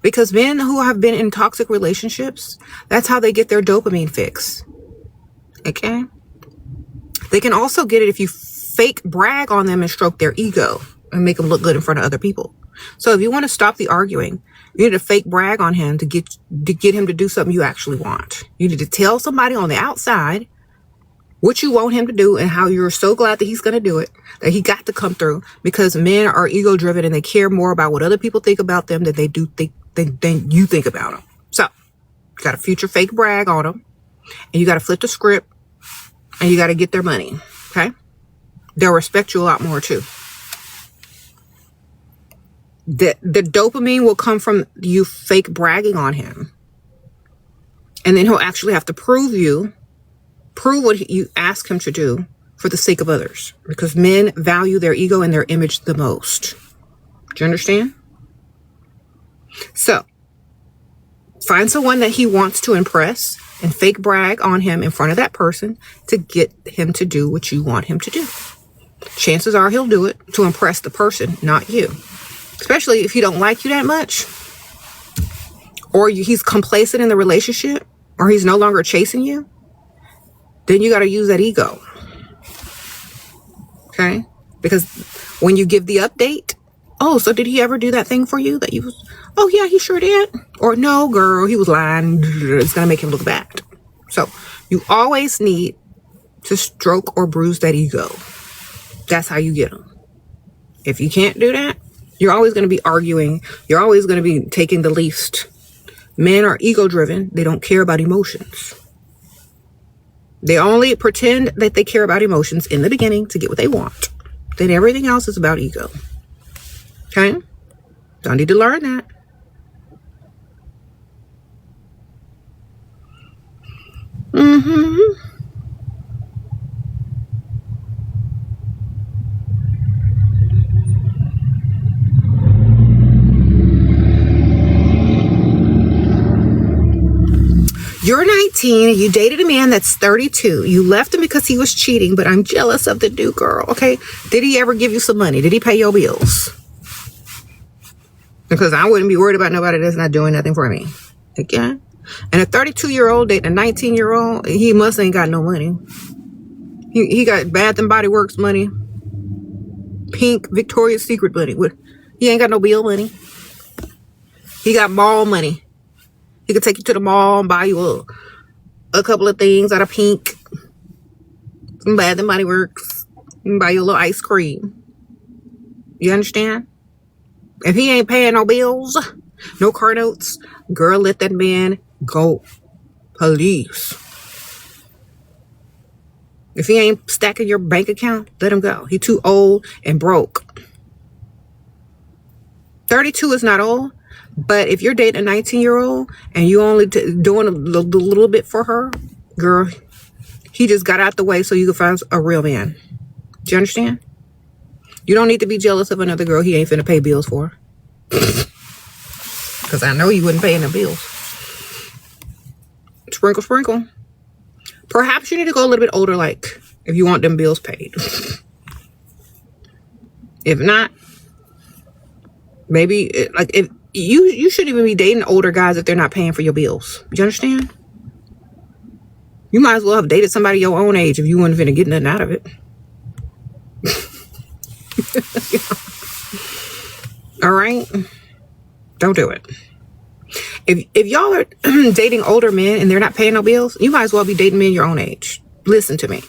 Speaker 1: Because men who have been in toxic relationships, that's how they get their dopamine fix. Okay? They can also get it if you fake brag on them and stroke their ego and make them look good in front of other people. So if you want to stop the arguing, you need to fake brag on him to get him to do something you actually want. You need to tell somebody on the outside what you want him to do and how you're so glad that he's going to do it, that he got to come through, because men are ego driven and they care more about what other people think about them than they do than you think about them. So you got to future fake brag on them, and you got to flip the script, and you got to get their money. Okay. They'll respect you a lot more too. The dopamine will come from you fake bragging on him. And then he'll actually have to prove what you ask him to do for the sake of others. Because men value their ego and their image the most. Do you understand? So, find someone that he wants to impress and fake brag on him in front of that person to get him to do what you want him to do. chances are he'll do it to impress the person, not you. Especially if he don't like you that much, or he's complacent in the relationship, or he's no longer chasing you. Then you got to use that ego. Okay? Because when you give the update, oh, so did he ever do that thing for you that you was, oh yeah, he sure did. Or no, girl, he was lying. It's going to make him look bad. So you always need to stroke or bruise that ego. That's how you get them. If you can't do that, you're always going to be arguing. You're always going to be taking the least. Men are ego driven. They don't care about emotions. They only pretend that they care about emotions in the beginning to get what they want. Then everything else is about ego. Okay? Don't need to learn that. You're 19 and you dated a man that's 32. You left him because he was cheating, but I'm jealous of the new girl. Okay? Did he ever give you some money? Did he pay your bills? Because I wouldn't be worried about nobody that's not doing nothing for me. Okay? And a 32-year-old dating a 19-year-old, he must ain't got no money. He got Bath and Body Works money. Pink Victoria's Secret money. He ain't got no bill money. He got mall money. He could take you to the mall and buy you a couple of things out of Pink. Some Bath and Body Works. And buy you a little ice cream. You understand? If he ain't paying no bills, no car notes, girl, let that man go. Please. If he ain't stacking your bank account, let him go. He too old and broke. 32 is not old. But if you're dating a 19-year-old and you only doing a little bit for her, girl, he just got out the way so you can find a real man. Do you understand? You don't need to be jealous of another girl he ain't finna pay bills for. Because I know you wouldn't pay any bills. Sprinkle, sprinkle. Perhaps you need to go a little bit older, like, if you want them bills paid. If not, maybe, like, if you shouldn't even be dating older guys if they're not paying for your bills. You understand? You might as well have dated somebody your own age if you weren't finna get nothing out of it. All right? Don't do it. If y'all are dating older men and they're not paying no bills, you might as well be dating men your own age. Listen to me.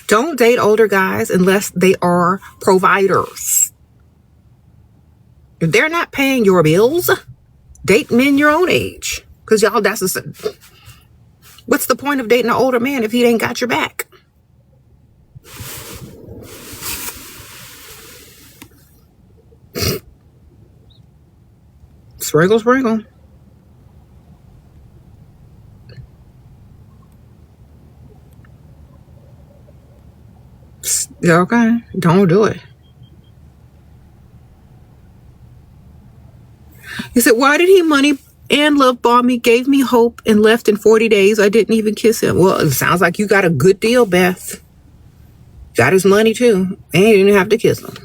Speaker 1: Don't date older guys unless they are providers. If they're not paying your bills, date men your own age. Because y'all, what's the point of dating an older man if he ain't got your back? Sprinkle, sprinkle. Okay, don't do it. He said, why did he money and love bomb me, gave me hope, and left in 40 days? I didn't even kiss him. Well, it sounds like you got a good deal, Beth. Got his money too. And you didn't have to kiss him.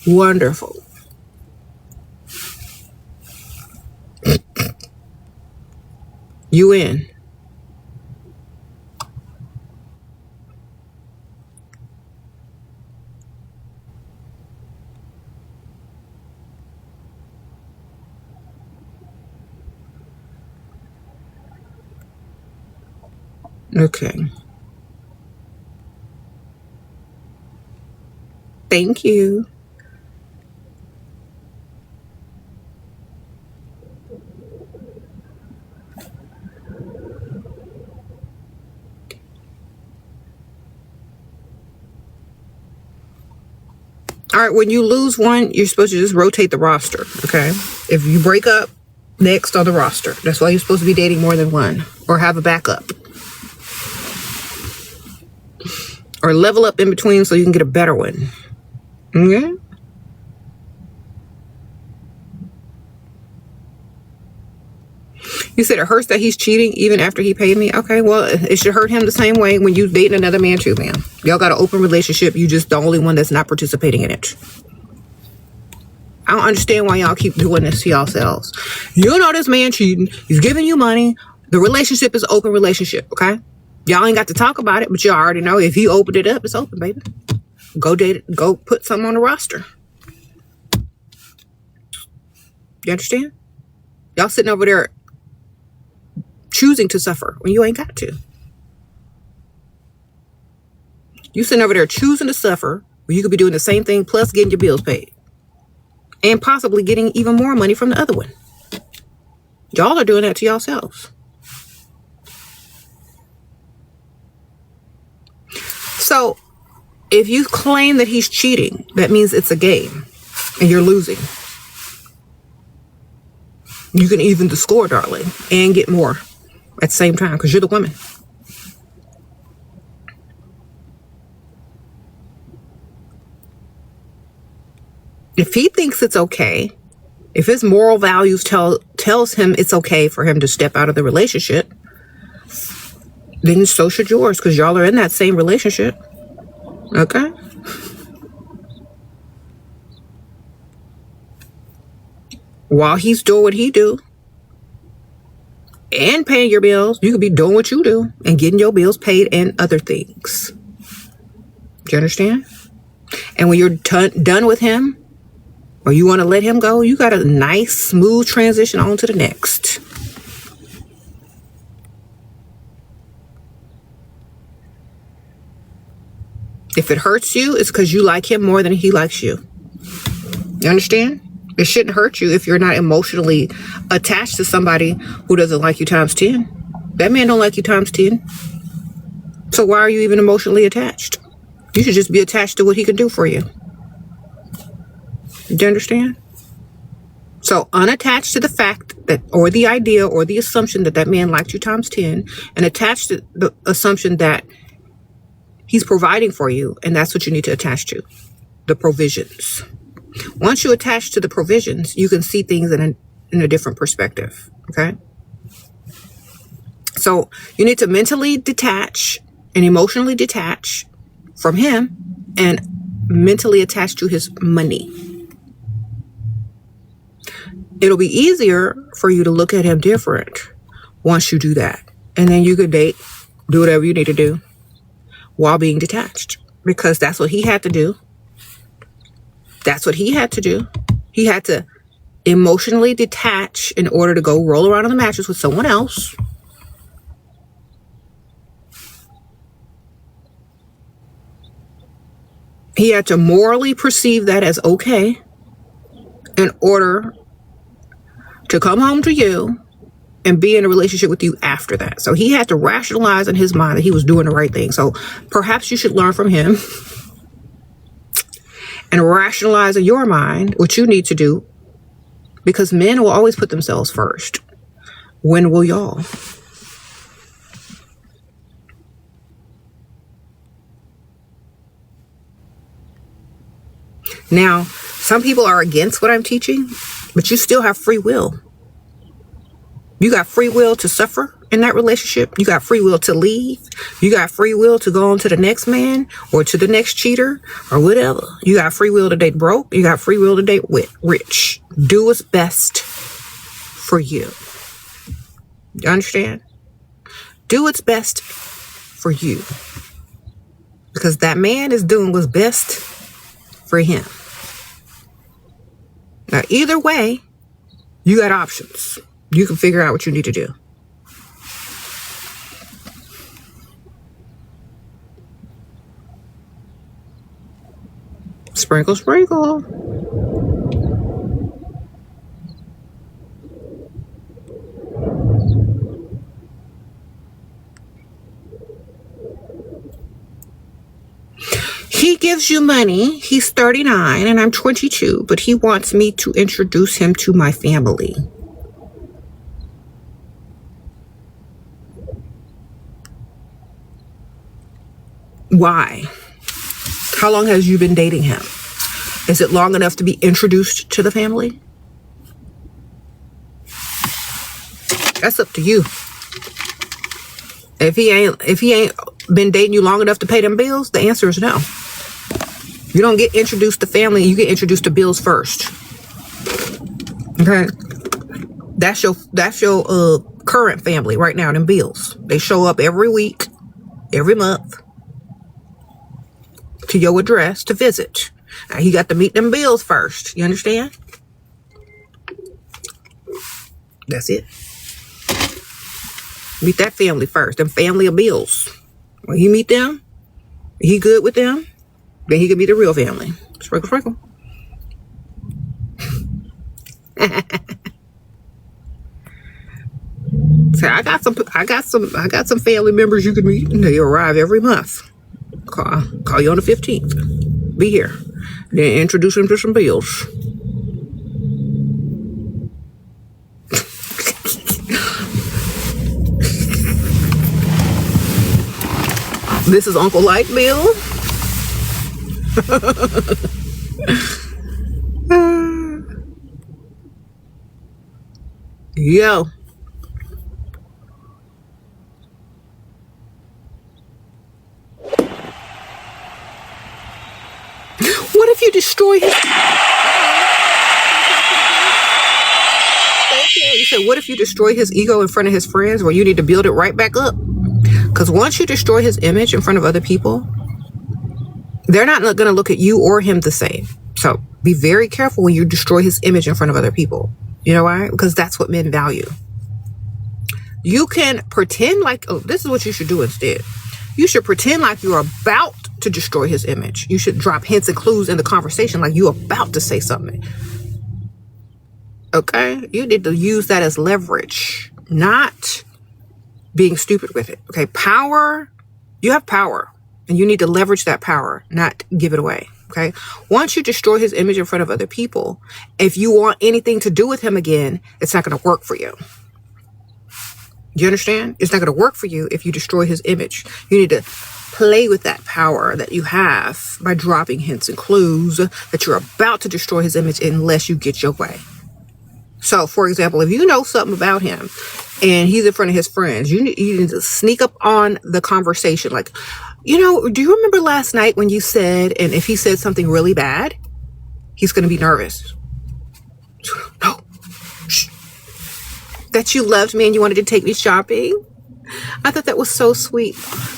Speaker 1: Wonderful. You in. Okay. Thank you. All right, when you lose one, you're supposed to just rotate the roster, okay? If you break up, next on the roster. That's why you're supposed to be dating more than one, or have a backup. Or level up in between so you can get a better one. Okay? You said it hurts that he's cheating even after he paid me. Okay, well, it should hurt him the same way when you dating another man too, man. Y'all got an open relationship. You just the only one that's not participating in it. I don't understand why y'all keep doing this to yourselves. You know this man cheating. He's giving you money. The relationship is an open relationship, okay? Y'all ain't got to talk about it, but y'all already know if he opened it up, it's open, baby. Go date it. Go put something on the roster. You understand? Y'all sitting over there choosing to suffer when you ain't got to. You sitting over there choosing to suffer when you could be doing the same thing plus getting your bills paid. And possibly getting even more money from the other one. Y'all are doing that to yourselves. So, if you claim that he's cheating, that means it's a game and you're losing. You can even the score, darling, and get more at the same time because you're the woman. If he thinks it's okay, if his moral values tells him it's okay for him to step out of the relationship, then so should yours because y'all are in that same relationship. Okay? While he's doing what he do and paying your bills, you could be doing what you do and getting your bills paid and other things. Do you understand? And when you're done with him, or you want to let him go, you got a nice, smooth transition on to the next. If it hurts you, it's because you like him more than he likes you. You understand? It shouldn't hurt you if you're not emotionally attached to somebody who doesn't like you times 10. That man don't like you times 10. So why are you even emotionally attached? You should just be attached to what he can do for you. Do you understand? So unattached to the fact that, or the idea, or the assumption that that man liked you times 10, and attached to the assumption that he's providing for you, and that's what you need to attach to, the provisions. Once you attach to the provisions, you can see things in a different perspective, okay? So you need to mentally detach and emotionally detach from him and mentally attach to his money. It'll be easier for you to look at him different once you do that. And then you could date, do whatever you need to do while being detached. Because that's what he had to do. That's what he had to do. He had to emotionally detach in order to go roll around on the mattress with someone else. He had to morally perceive that as okay in order to come home to you and be in a relationship with you after that. So he had to rationalize in his mind that he was doing the right thing. So perhaps you should learn from him and rationalize in your mind what you need to do, because men will always put themselves first. When will y'all? Now, some people are against what I'm teaching, but you still have free will. You got free will to suffer in that relationship. You got free will to leave. You got free will to go on to the next man or to the next cheater or whatever. You got free will to date broke. You got free will to date rich. Do what's best for you. You understand? Do what's best for you. Because that man is doing what's best for him. Now, either way, you got options. You can figure out what you need to do. Sprinkle, sprinkle. He gives you money. He's 39 and I'm 22, but he wants me to introduce him to my family. Why? How long has you been dating him? Is it long enough to be introduced to the family? That's up to you. If he ain't been dating you long enough to pay them bills, the answer is no. You don't get introduced to family, you get introduced to bills first. Okay? That's your current family right now, them bills. They show up every week, every month to your address to visit. Now, he got to meet them bills first. You understand? That's it. Meet that family first. Them family of bills. When you meet them, he good with them, then he can be the real family. Sprinkle, sprinkle. So I got some family members you can meet, and they arrive every month. Call you on the 15th. Be here. Then introduce them to some bills. This is Uncle Light Bill. Yo. What if you destroy his... You said, what if you destroy his ego in front of his friends? Well, you need to build it right back up. Because once you destroy his image in front of other people, they're not going to look at you or him the same. So be very careful when you destroy his image in front of other people. You know why? Because that's what men value. You can pretend like, oh, this is what you should do instead. You should pretend like you're about to destroy his image. You should drop hints and clues in the conversation like you're about to say something. Okay? You need to use that as leverage, not being stupid with it. Okay? Power, you have power, and you need to leverage that power, not give it away. Okay? Once you destroy his image in front of other people, if you want anything to do with him again, it's not going to work for you. Do you understand? It's not going to work for you if you destroy his image. You need to play with that power that you have by dropping hints and clues that you're about to destroy his image unless you get your way. So, for example, if you know something about him and he's in front of his friends, you need to sneak up on the conversation. Like, you know, do you remember last night when you said, and if he said something really bad, he's going to be nervous. No. Shh. That you loved me and you wanted to take me shopping. I thought that was so sweet.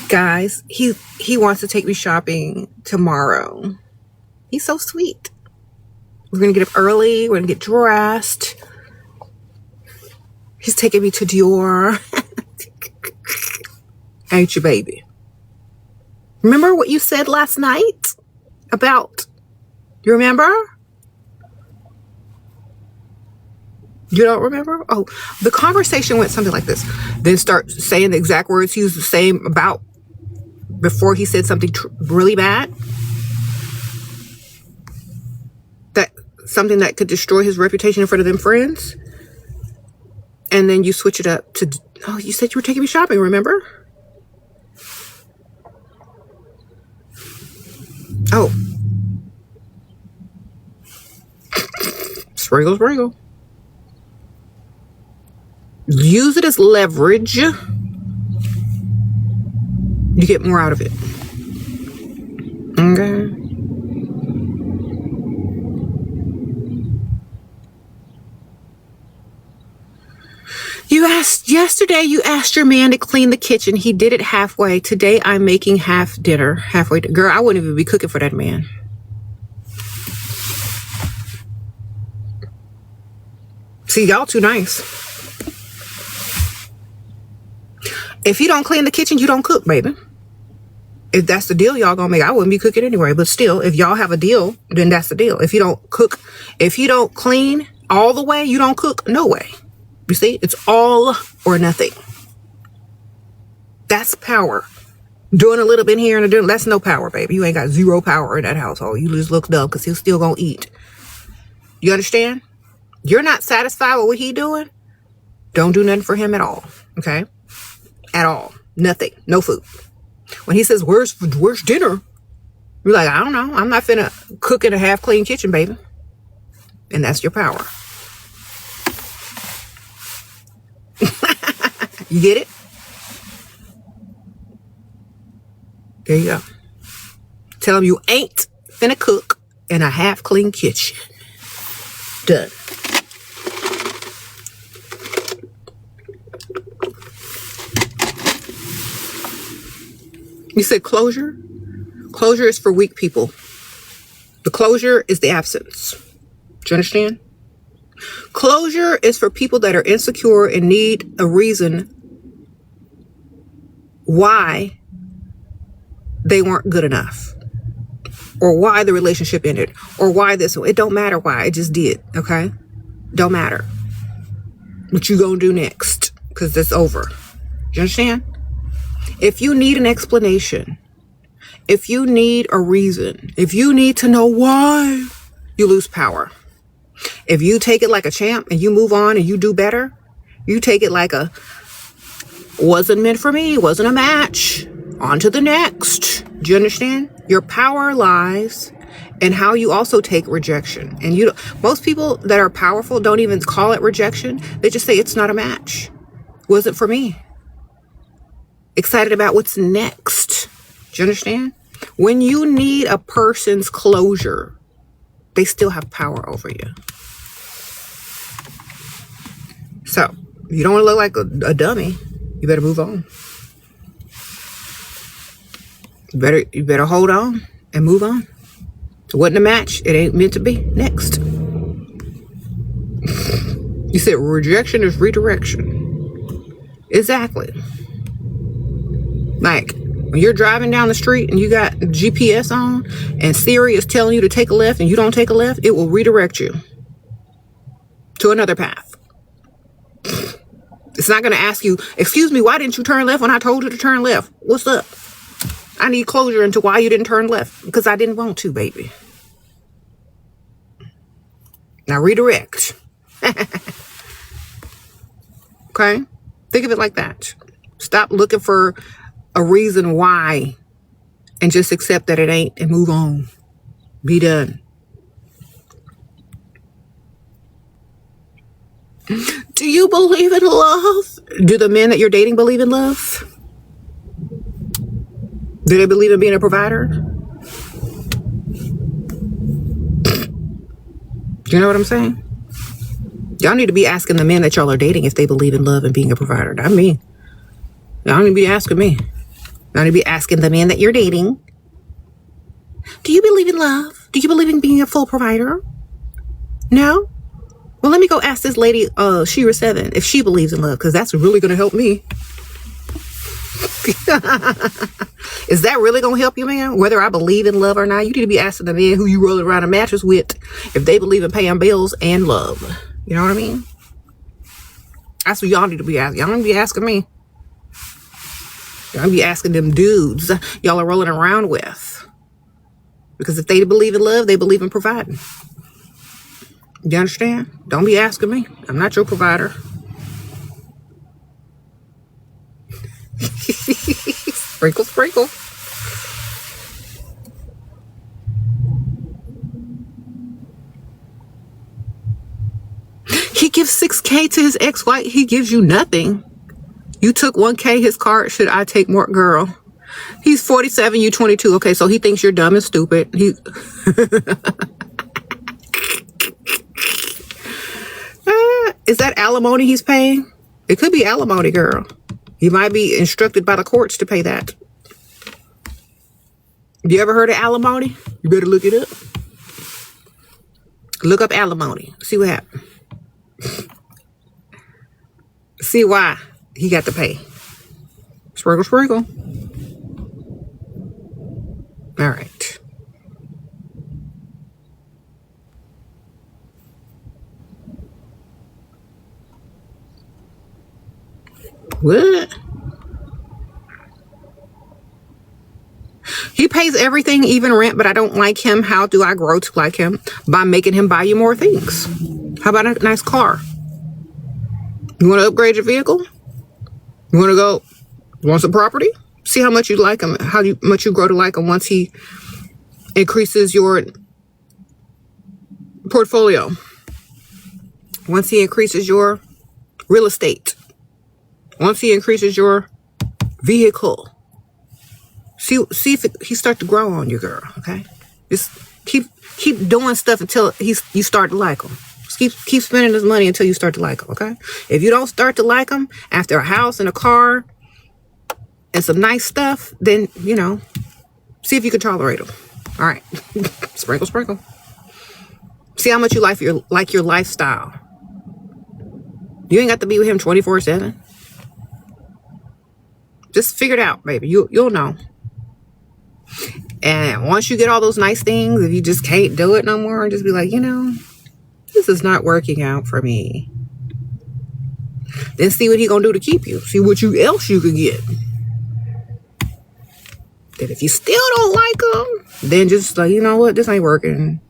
Speaker 1: Guys, he wants to take me shopping tomorrow. He's so sweet. We're going to get up early. We're going to get dressed. He's taking me to Dior. Ain't you, baby? Remember what you said last night about, you remember? You don't remember? Oh, the conversation went something like this. Then start saying the exact words he used the same about before he said something really bad. Something that could destroy his reputation in front of them friends. And then you switch it up to, oh, you said you were taking me shopping, remember? Oh. Sprinkle, sprinkle. Use it as leverage. You get more out of it. Okay. Yesterday you asked your man to clean the kitchen. He did it halfway. Today I'm making half dinner. Halfway. Girl, I wouldn't even be cooking for that man. See, y'all too nice. If he don't clean the kitchen, you don't cook, baby. If that's the deal y'all gonna make, I wouldn't be cooking anyway. But still, if y'all have a deal, then that's the deal. If you don't cook, if you don't clean all the way, you don't cook no way. You see, it's all or nothing. That's power. Doing a little bit here and doing, that's no power, baby. You ain't got zero power in that household. You just look dumb because he's still gonna eat. You understand? You're not satisfied with what he doing? Don't do nothing for him at all. Okay? At all. Nothing. No food. When he says, where's dinner? You're like, I don't know. I'm not finna cook in a half clean kitchen, baby. And that's your power. You get it? There you go. Tell them you ain't finna cook in a half clean kitchen. Done. You said closure? Closure is for weak people. The closure is the absence. Do you understand? Closure is for people that are insecure and need a reason why they weren't good enough, or why the relationship ended, or why this. It don't matter why. It just did. Okay? Don't matter. What you gonna do next? Because it's over. Do you understand? If you need an explanation, if you need a reason, if you need to know why, you lose power. If you take it like a champ and you move on and you do better, you take it like a wasn't meant for me, wasn't a match, on to the next. Do you understand? Your power lies in how you also take rejection. And most people that are powerful don't even call it rejection. They just say it's not a match. Wasn't for me. Excited about what's next. Do you understand? When you need a person's closure, they still have power over you. So, if you don't want to look like a dummy, you better move on. You better hold on and move on. It wasn't a match. It ain't meant to be. Next. You said rejection is redirection. Exactly. Like, when you're driving down the street and you got GPS on and Siri is telling you to take a left and you don't take a left, it will redirect you to another path. It's not going to ask you, excuse me, why didn't you turn left when I told you to turn left? What's up? I need closure into why you didn't turn left. Because I didn't want to, baby. Now redirect. Okay? Think of it like that. Stop looking for a reason why and just accept that it ain't and move on. Be done. Do you believe in love? Do the men that you're dating believe in love? Do they believe in being a provider? Do you know what I'm saying? Y'all need to be asking the men that y'all are dating if they believe in love and being a provider. Not me. Y'all need to be asking me. Y'all need to be asking the men that you're dating. Do you believe in love? Do you believe in being a full provider? No? Well, let me go ask this lady, Shera 7, if she believes in love, because that's really going to help me. Is that really going to help you, man? Whether I believe in love or not, you need to be asking the men who you rolling around a mattress with if they believe in paying bills and love. You know what I mean? That's what y'all need to be asking. Y'all don't need to be asking me. Y'all be asking them dudes y'all are rolling around with. Because if they believe in love, they believe in providing. You understand? Don't be asking me. I'm not your provider. Sprinkle, sprinkle. He gives $6K to his ex-wife. He gives you nothing. You took $1K his card. Should I take more? Girl, he's 47, you 22. Okay, so he thinks you're dumb and stupid. Is that alimony he's paying? It could be alimony, girl. You might be instructed by the courts to pay that. You ever heard of alimony? You better look it up. Look up alimony. See what happened. See why he got to pay. Sprinkle, sprinkle. All right. What? He pays everything, even rent, but I don't like him. How do I grow to like him? By making him buy you more things. How about a nice car? You want to upgrade your vehicle? You want to go? You want some property? See how much you like him, much you grow to like him once he increases your portfolio. Once he increases your real estate. Once he increases your vehicle, see if he starts to grow on you, girl. Okay, just keep doing stuff until you start to like him. Just keep spending his money until you start to like him. Okay, if you don't start to like him after a house and a car and some nice stuff, then see if you can tolerate him. All right, sprinkle, sprinkle. See how much you like your lifestyle. You ain't got to be with him 24/7. Just figure it out, baby. You'll know. And once you get all those nice things, if you just can't do it no more, just be like, this is not working out for me. Then see what he gonna do to keep you. See what else you could get. Then if you still don't like him, then just like, you know what, this ain't working.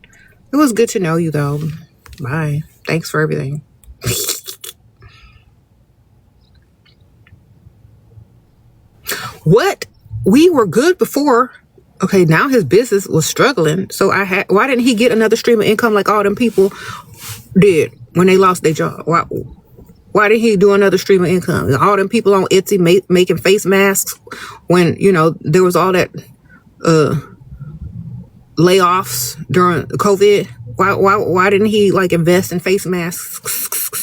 Speaker 1: It was good to know you though. Bye. Thanks for everything. What? We were good before. Okay, now his business was struggling. So why didn't he get another stream of income like all them people did when they lost their job? Why didn't he do another stream of income? All them people on Etsy making face masks when, there was all that layoffs during COVID. Why didn't he invest in face masks?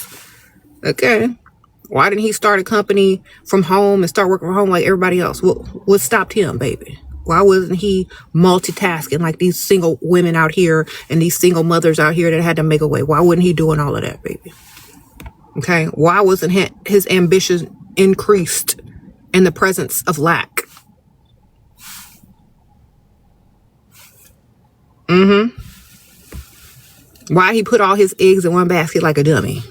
Speaker 1: Okay. Why didn't he start a company from home and start working from home like everybody else? What stopped him, baby? Why wasn't he multitasking like these single women out here and these single mothers out here that had to make a way? Why wasn't he doing all of that, baby? Okay. Why wasn't his ambition increased in the presence of lack? Why he put all his eggs in one basket like a dummy?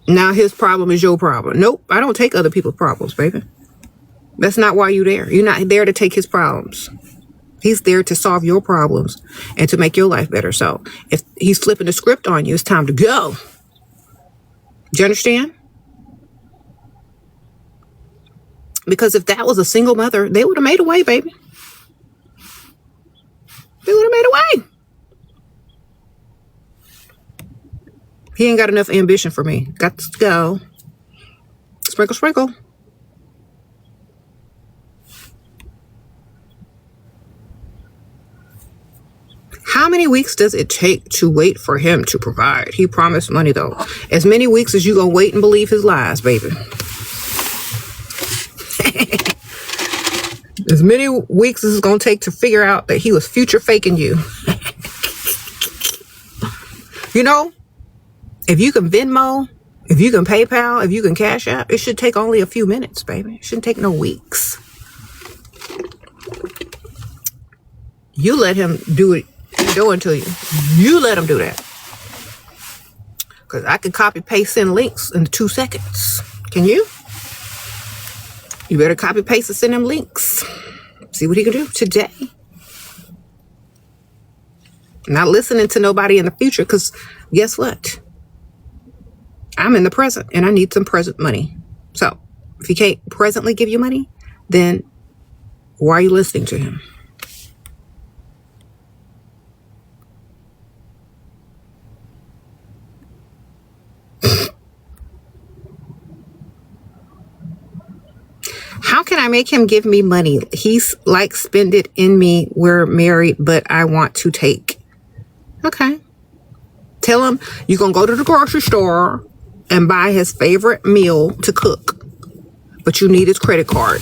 Speaker 1: Now his problem is your problem. Nope, I don't take other people's problems, baby. That's not why you're there. You're not there to take his problems. He's there to solve your problems and to make your life better. So if he's flipping the script on you, it's time to go. Do you understand? Because if that was a single mother, they would have made a way, baby. They would have made a way. He ain't got enough ambition for me. Got to go. Sprinkle, sprinkle. How many weeks does it take to wait for him to provide? He promised money, though. As many weeks as you gonna wait and believe his lies, baby. As many weeks as it's gonna take to figure out that he was future faking you. If you can Venmo, if you can PayPal, if you can Cash App, it should take only a few minutes, baby. It shouldn't take no weeks. You let him do it, doing to you. You let him do that. Because I can copy, paste, send links in 2 seconds. Can you? You better copy, paste, and send him links. See what he can do today. Not listening to nobody in the future, because guess what? I'm in the present and I need some present money. So if he can't presently give you money, then why are you listening to him? How can I make him give me money? He's like, spend it in me. We're married, but I want to take. Okay. Tell him you're going to go to the grocery store and buy his favorite meal to cook, but you need his credit card.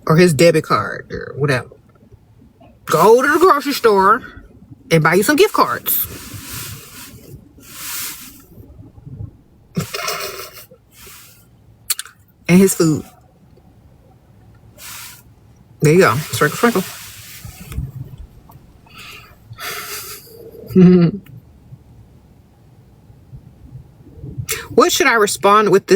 Speaker 1: Or his debit card or whatever. Go to the grocery store and buy you some gift cards. And his food. There you go. Sprinkle, sprinkle. What should I respond with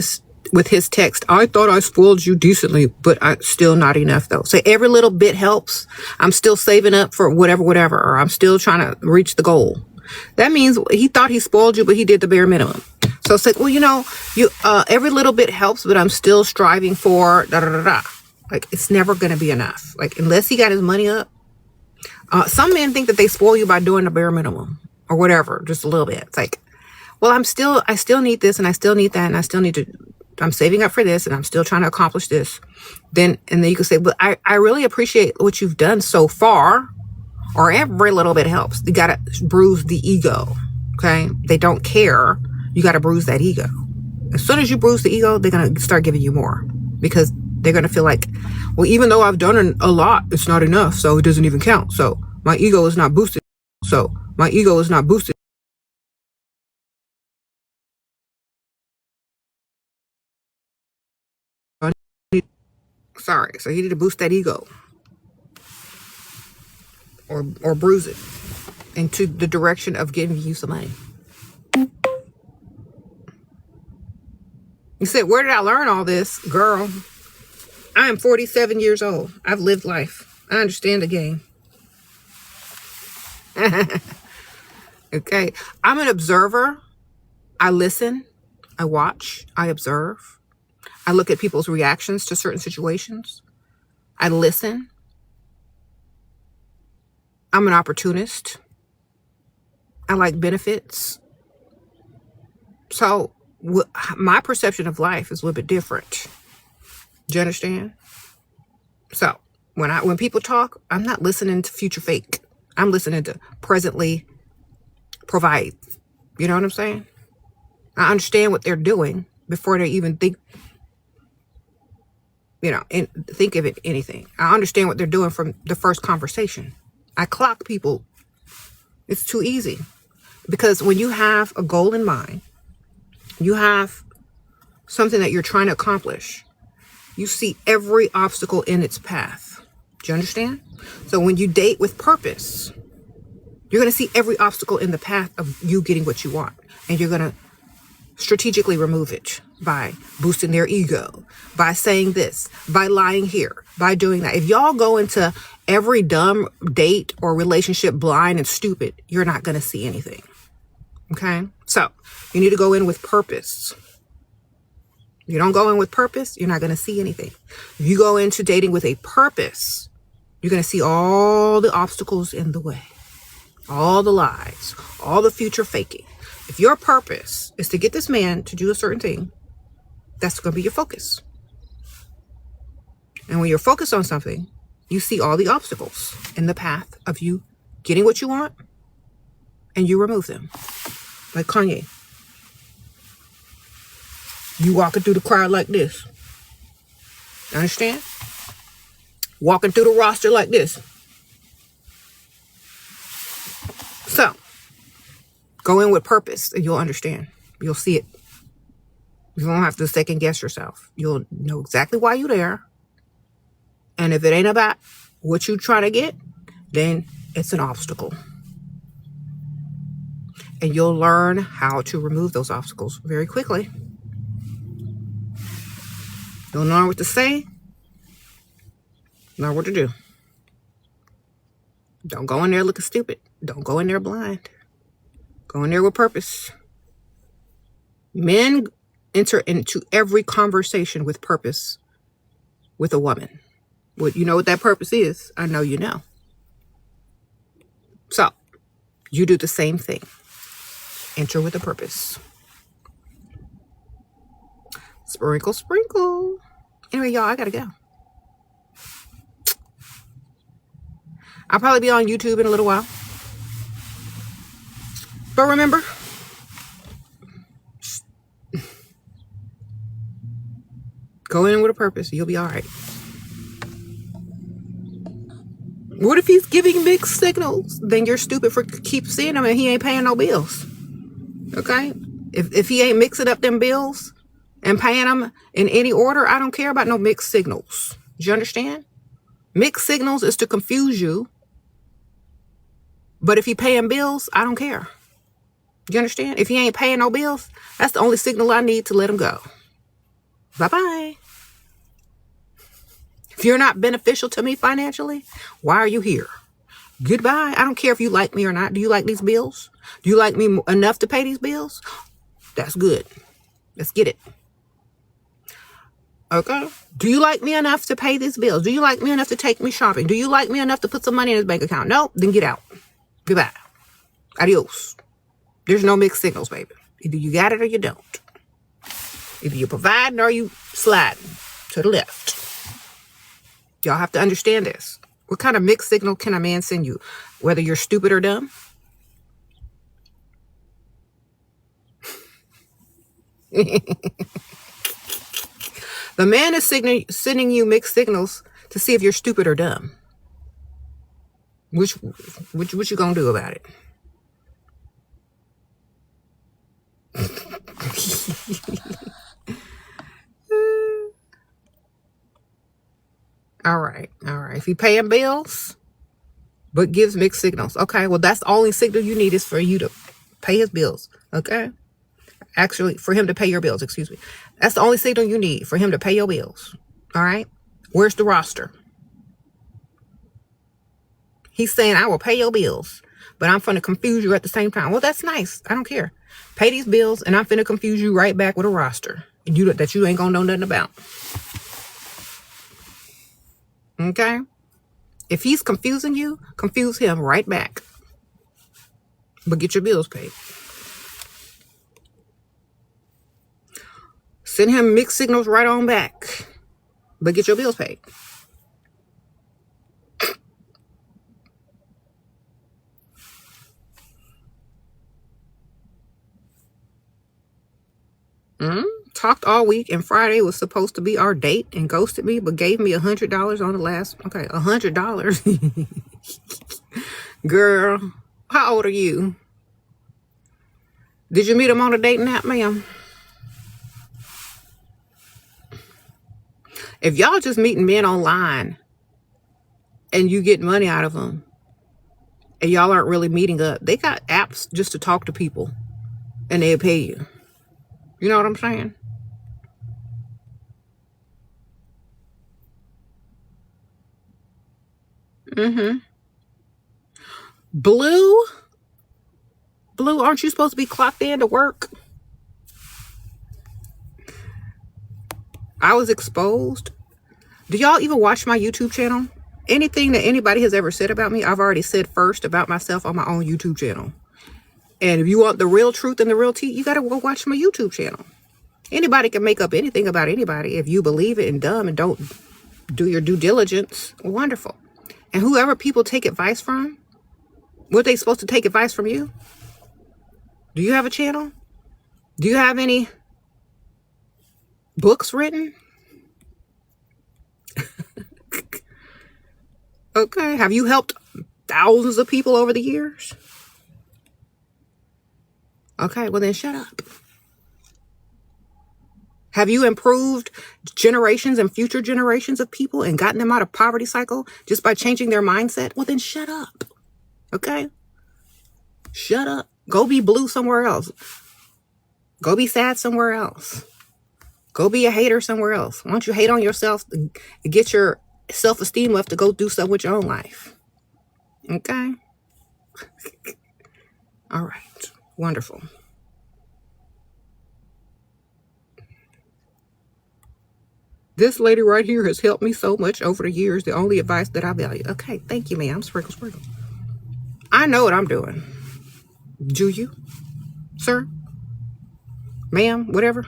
Speaker 1: his text? I thought I spoiled you decently, but I still not enough though. So every little bit helps. I'm still saving up for whatever, or I'm still trying to reach the goal. That means he thought he spoiled you, but he did the bare minimum. So it's like, well, every little bit helps, but I'm still striving for da da da da. Like, it's never gonna be enough. Like, unless he got his money up, Some men think that they spoil you by doing the bare minimum or whatever, just a little bit. It's like, well, I still need this and I still need that and I still need to, I'm saving up for this and I'm still trying to accomplish this. And then you can say, but I really appreciate what you've done so far, or every little bit helps. You got to bruise the ego. Okay. They don't care. You got to bruise that ego. As soon as you bruise the ego, they're going to start giving you more, because they're going to feel like, well, even though I've done a lot, it's not enough. So it doesn't even count. So my ego is not boosted. So my ego is not boosted. Sorry. So you need to boost that ego or bruise it into the direction of giving you some money. You said, where did I learn all this? Girl, I am 47 years old. I've lived life. I understand the game. Okay. I'm an observer. I listen. I watch. I observe. I look at people's reactions to certain situations. I listen. I'm an opportunist. I like benefits. So my perception of life is a little bit different. Do you understand? So when people talk, I'm not listening to future fake. I'm listening to presently provide. You know what I'm saying? I understand what they're doing before they even think, and think of it anything. I understand what they're doing from the first conversation. I clock people. It's too easy. Because when you have a goal in mind, you have something that you're trying to accomplish, you see every obstacle in its path. Do you understand? So when you date with purpose, you're going to see every obstacle in the path of you getting what you want. And you're going to strategically remove it by boosting their ego, by saying this, by lying here, by doing that. If y'all go into every dumb date or relationship blind and stupid, you're not going to see anything. Okay? So you need to go in with purpose. If you don't go in with purpose, you're not going to see anything. If you go into dating with a purpose, you're going to see all the obstacles in the way, all the lies, all the future faking. If your purpose is to get this man to do a certain thing, that's going to be your focus. And when you're focused on something, you see all the obstacles in the path of you getting what you want, and you remove them. Like Kanye. You walking through the crowd like this. Understand? Walking through the roster like this. So, go in with purpose and you'll understand. You'll see it. You don't have to second guess yourself. You'll know exactly why you're there. And if it ain't about what you're trying to get, then it's an obstacle. And you'll learn how to remove those obstacles very quickly. You'll know what to say, know what to do. Don't go in there looking stupid. Don't go in there blind. Go in there with purpose. Men enter into every conversation with purpose with a woman. You know what that purpose is? I know you know. So, you do the same thing. Enter with a purpose. Sprinkle, sprinkle. Anyway, y'all, I gotta go. I'll probably be on YouTube in a little while. But remember, go in with a purpose. You'll be all right. What if he's giving mixed signals? Then you're stupid for keep seeing him and he ain't paying no bills. Okay? If he ain't mixing up them bills and paying them in any order, I don't care about no mixed signals. Do you understand? Mixed signals is to confuse you. But if he paying bills, I don't care. Do you understand? If he ain't paying no bills, that's the only signal I need to let him go. Bye-bye. If you're not beneficial to me financially, why are you here? Goodbye. I don't care if you like me or not. Do you like these bills? Do you like me enough to pay these bills? That's good. Let's get it. Okay? Do you like me enough to pay these bills? Do you like me enough to take me shopping? Do you like me enough to put some money in his bank account? No? Then get out. Goodbye. Adios. There's no mixed signals, baby. Either you got it or you don't. Either you're providing or you sliding to the left. Y'all have to understand this. What kind of mixed signal can a man send you? Whether you're stupid or dumb? The man is sending you mixed signals to see if you're stupid or dumb. What you gonna do about it? All right. If he paying bills, but gives mixed signals. Okay, well, that's the only signal you need is for you to pay his bills. Okay? Actually, for him to pay your bills, excuse me. That's the only signal you need for him to pay your bills. All right? Where's the roster? He's saying, I will pay your bills, but I'm finna confuse you at the same time. Well, that's nice. I don't care. Pay these bills, and I'm finna confuse you right back with a roster that you ain't gonna know nothing about. Okay? If he's confusing you, confuse him right back. But get your bills paid. Send him mixed signals right on back. But get your bills paid. Talked all week, and Friday was supposed to be our date and ghosted me, but gave me $100 on the last. Okay, $100. Girl, how old are you? Did you meet him on a dating app, ma'am? If y'all just meeting men online and you get money out of them and y'all aren't really meeting up, they got apps just to talk to people and they'll pay you. You know what I'm saying? Blue, aren't you supposed to be clocked in to work? I was exposed. Do y'all even watch my YouTube channel? Anything that anybody has ever said about me, I've already said first about myself on my own YouTube channel. And if you want the real truth and the real tea, you got to go watch my YouTube channel. Anybody can make up anything about anybody. If you believe it and dumb and don't do your due diligence, wonderful. And whoever people take advice from, what they supposed to take advice from you? Do you have a channel? Do you have any books written? Okay. Have you helped thousands of people over the years? Okay, well then shut up. Have you improved generations and future generations of people and gotten them out of poverty cycle just by changing their mindset? Well then shut up. Okay? Shut up. Go be blue somewhere else. Go be sad somewhere else. Go be a hater somewhere else. Why don't you hate on yourself and get your self-esteem up to go do something with your own life? Okay? All right. Wonderful. This lady right here has helped me so much over the years. The only advice that I value. Okay, thank you, ma'am. Sprinkle. I know what I'm doing. Do you? Sir? Ma'am? Whatever?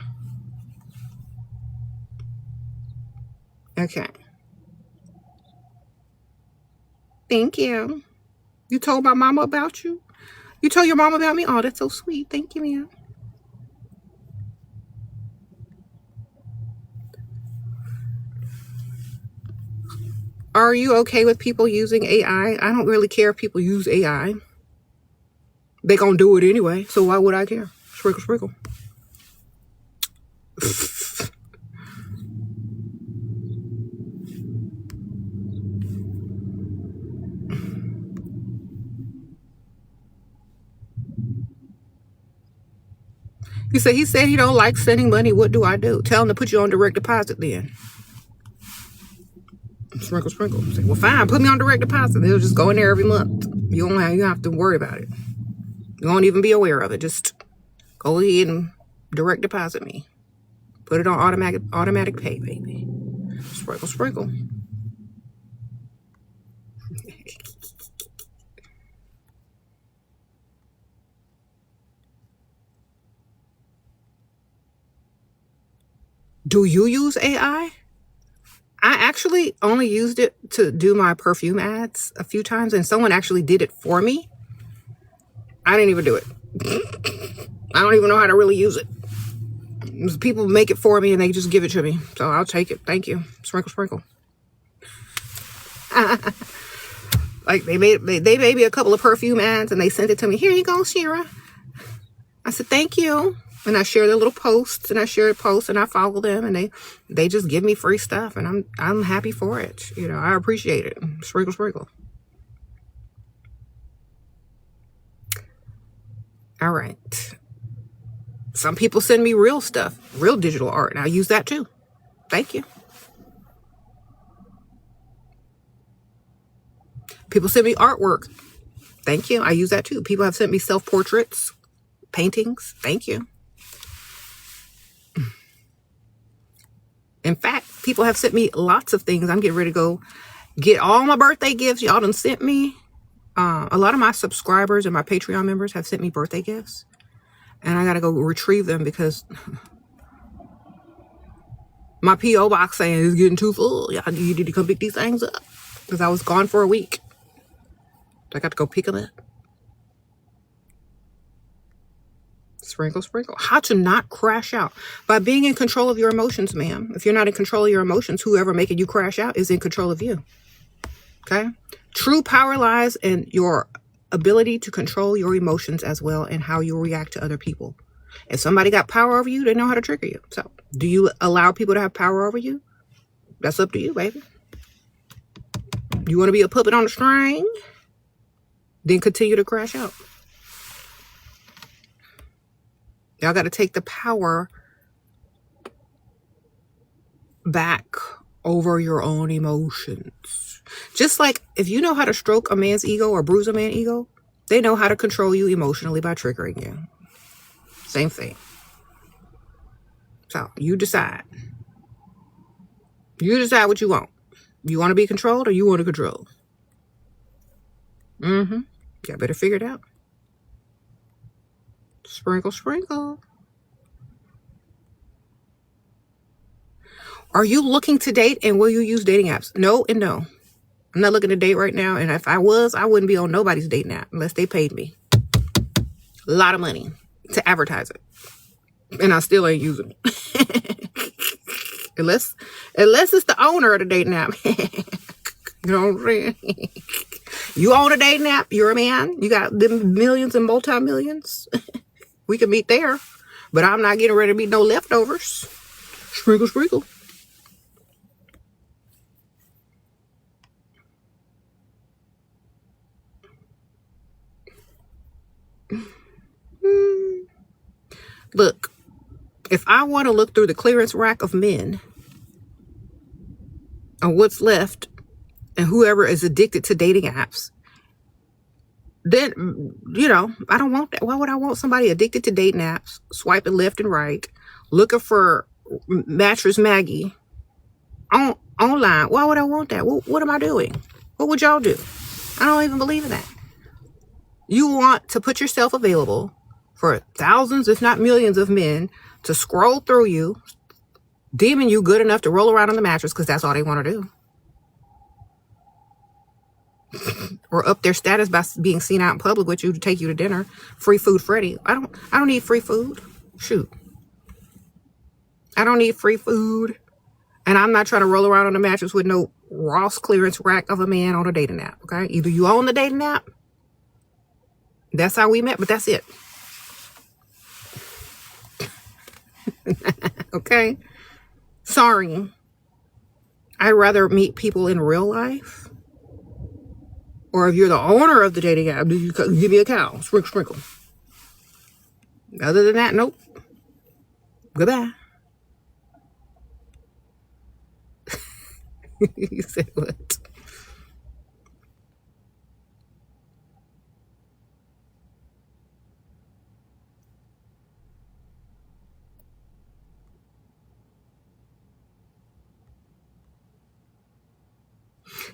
Speaker 1: Okay. Thank you. You told my mama about you? You told your mama about me? Oh, that's so sweet. Thank you, ma'am. Are you okay with people using AI? I don't really care if people use AI. They gonna do it anyway, so why would I care? Sprinkle. He said he don't like sending money. What do I do? Tell him to put you on direct deposit then. Sprinkle. Say, well, fine, put me on direct deposit. They'll just go in there every month. You don't have to worry about it. You won't even be aware of it. Just go ahead and direct deposit me. Put it on automatic pay, baby. Sprinkle, sprinkle. Do you use AI? I actually only used it to do my perfume ads a few times, and someone actually did it for me. I didn't even do it. I don't even know how to really use it. People make it for me and they just give it to me. So I'll take it. Thank you. Sprinkle, sprinkle. Like they made me a couple of perfume ads and they sent it to me. Here you go, Shera. I said, thank you. And I share their little posts and I share posts and I follow them and they just give me free stuff and I'm happy for it. You know, I appreciate it. Sprinkle, sprinkle. All right. Some people send me real stuff, real digital art, and I use that too. Thank you. People send me artwork. Thank you. I use that too. People have sent me self-portraits, paintings. Thank you. In fact, people have sent me lots of things. I'm getting ready to go get all my birthday gifts y'all done sent me. A lot of my subscribers and my Patreon members have sent me birthday gifts. And I got to go retrieve them because my P.O. box saying it's getting too full. You need to come pick these things up. Because I was gone for a week. So I got to go pick them up. Sprinkle, sprinkle. How to not crash out. By being in control of your emotions, ma'am. If you're not in control of your emotions, whoever making you crash out is in control of you. Okay? True power lies in your ability to control your emotions as well and how you react to other people. If somebody got power over you, they know how to trigger you. So, do you allow people to have power over you? That's up to you, baby. You want to be a puppet on a string? Then continue to crash out. Y'all got to take the power back over your own emotions. Just like if you know how to stroke a man's ego or bruise a man's ego, they know how to control you emotionally by triggering you. Same thing. So you decide. You decide what you want. You want to be controlled or you want to control? You better figure it out. Sprinkle, sprinkle. Are you looking to date and will you use dating apps? No and no. I'm not looking to date right now. And if I was, I wouldn't be on nobody's dating app unless they paid me a lot of money to advertise it. And I still ain't using it. unless it's the owner of the dating app. You know what I'm saying? You own a dating app. You're a man. You got them millions and multi-millions. We can meet there. But I'm not getting ready to meet no leftovers. Sprinkle, sprinkle. Look, if I want to look through the clearance rack of men and what's left and whoever is addicted to dating apps, then, you know, I don't want that. Why would I want somebody addicted to dating apps, swiping left and right, looking for Mattress Maggie online? Why would I want that? What am I doing? What would y'all do? I don't even believe in that. You want to put yourself available for thousands, if not millions of men to scroll through you, deeming you good enough to roll around on the mattress because that's all they want to do. Or up their status by being seen out in public with you to take you to dinner. Free food Freddy. I don't need free food. Shoot. I don't need free food. And I'm not trying to roll around on the mattress with no Ross clearance rack of a man on a dating app. Okay? Either you own the dating app. That's how we met, but that's it. Okay? Sorry. I'd rather meet people in real life. Or if you're the owner of the dating app, you give me a cow. Sprinkle, sprinkle. Other than that, nope. Goodbye. You said what?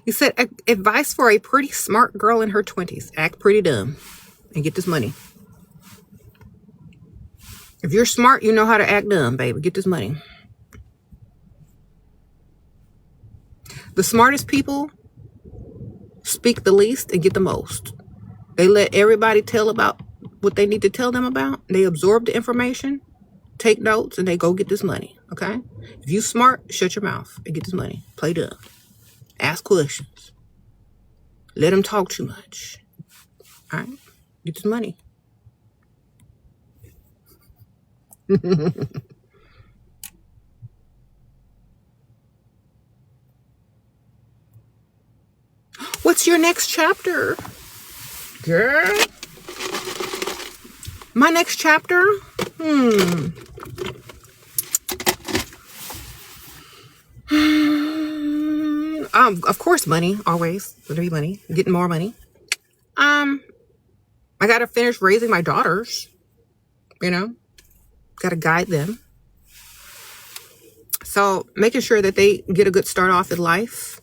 Speaker 1: He said, advice for a pretty smart girl in her 20s. Act pretty dumb and get this money. If you're smart, you know how to act dumb, baby. Get this money. The smartest people speak the least and get the most. They let everybody tell about what they need to tell them about. They absorb the information, take notes, and they go get this money, okay? If you smart, shut your mouth and get this money. Play dumb. Ask questions. Let them talk too much. All right? Get this money. What's your next chapter? Girl? My next chapter? Of course, money. Always. Gonna be money. Getting more money. I gotta finish raising my daughters. You know? Gotta guide them. So making sure that they get a good start off in life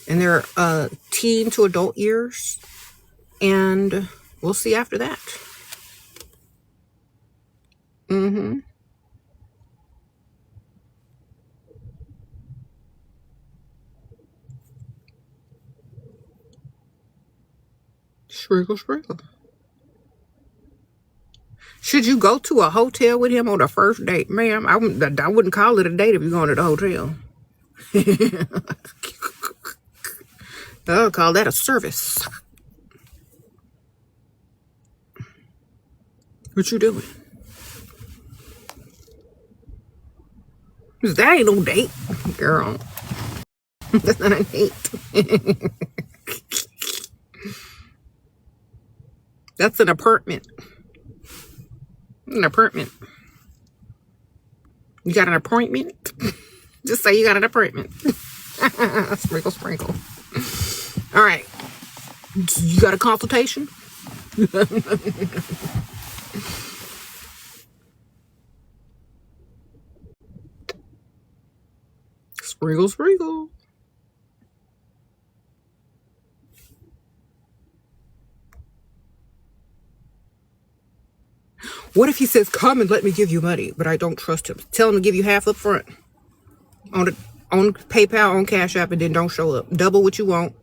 Speaker 1: in their teen to adult years. And we'll see after that. Sprinkle, sprinkle. Should you go to a hotel with him on the first date? Ma'am, I wouldn't call it a date if you're going to the hotel. I'll call that a service. What you doing? That ain't no date, girl. That's not a date. That's an apartment. An apartment. You got an appointment? Just say you got an appointment. Sprinkle, sprinkle. All right. You got a consultation? Sprinkle, sprinkle. What if he says, come and let me give you money, but I don't trust him? Tell him to give you half up front on PayPal, on Cash App, and then don't show up. Double what you want.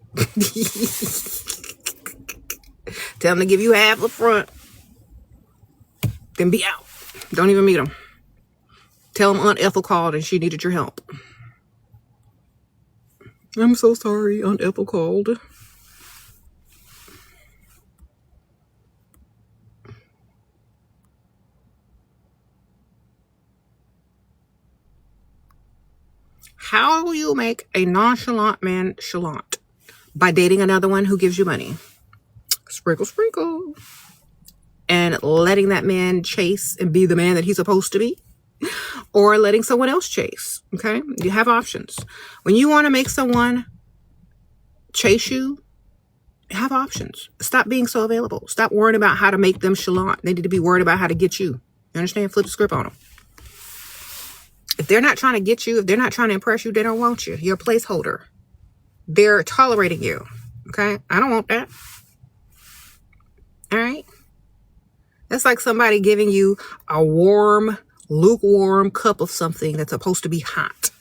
Speaker 1: Tell him to give you half up front. Then be out. Don't even meet him. Tell him Aunt Ethel called and she needed your help. I'm so sorry, Aunt Ethel called. How will you make a nonchalant man chalant? By dating another one who gives you money. Sprinkle, sprinkle. And letting that man chase and be the man that he's supposed to be. Or letting someone else chase. Okay? You have options. When you want to make someone chase you, have options. Stop being so available. Stop worrying about how to make them chalant. They need to be worried about how to get you. You understand? Flip the script on them. If they're not trying to get you, if they're not trying to impress you, they don't want you. You're a placeholder. They're tolerating you. Okay? I don't want that. All right? That's like somebody giving you a warm, lukewarm cup of something that's supposed to be hot.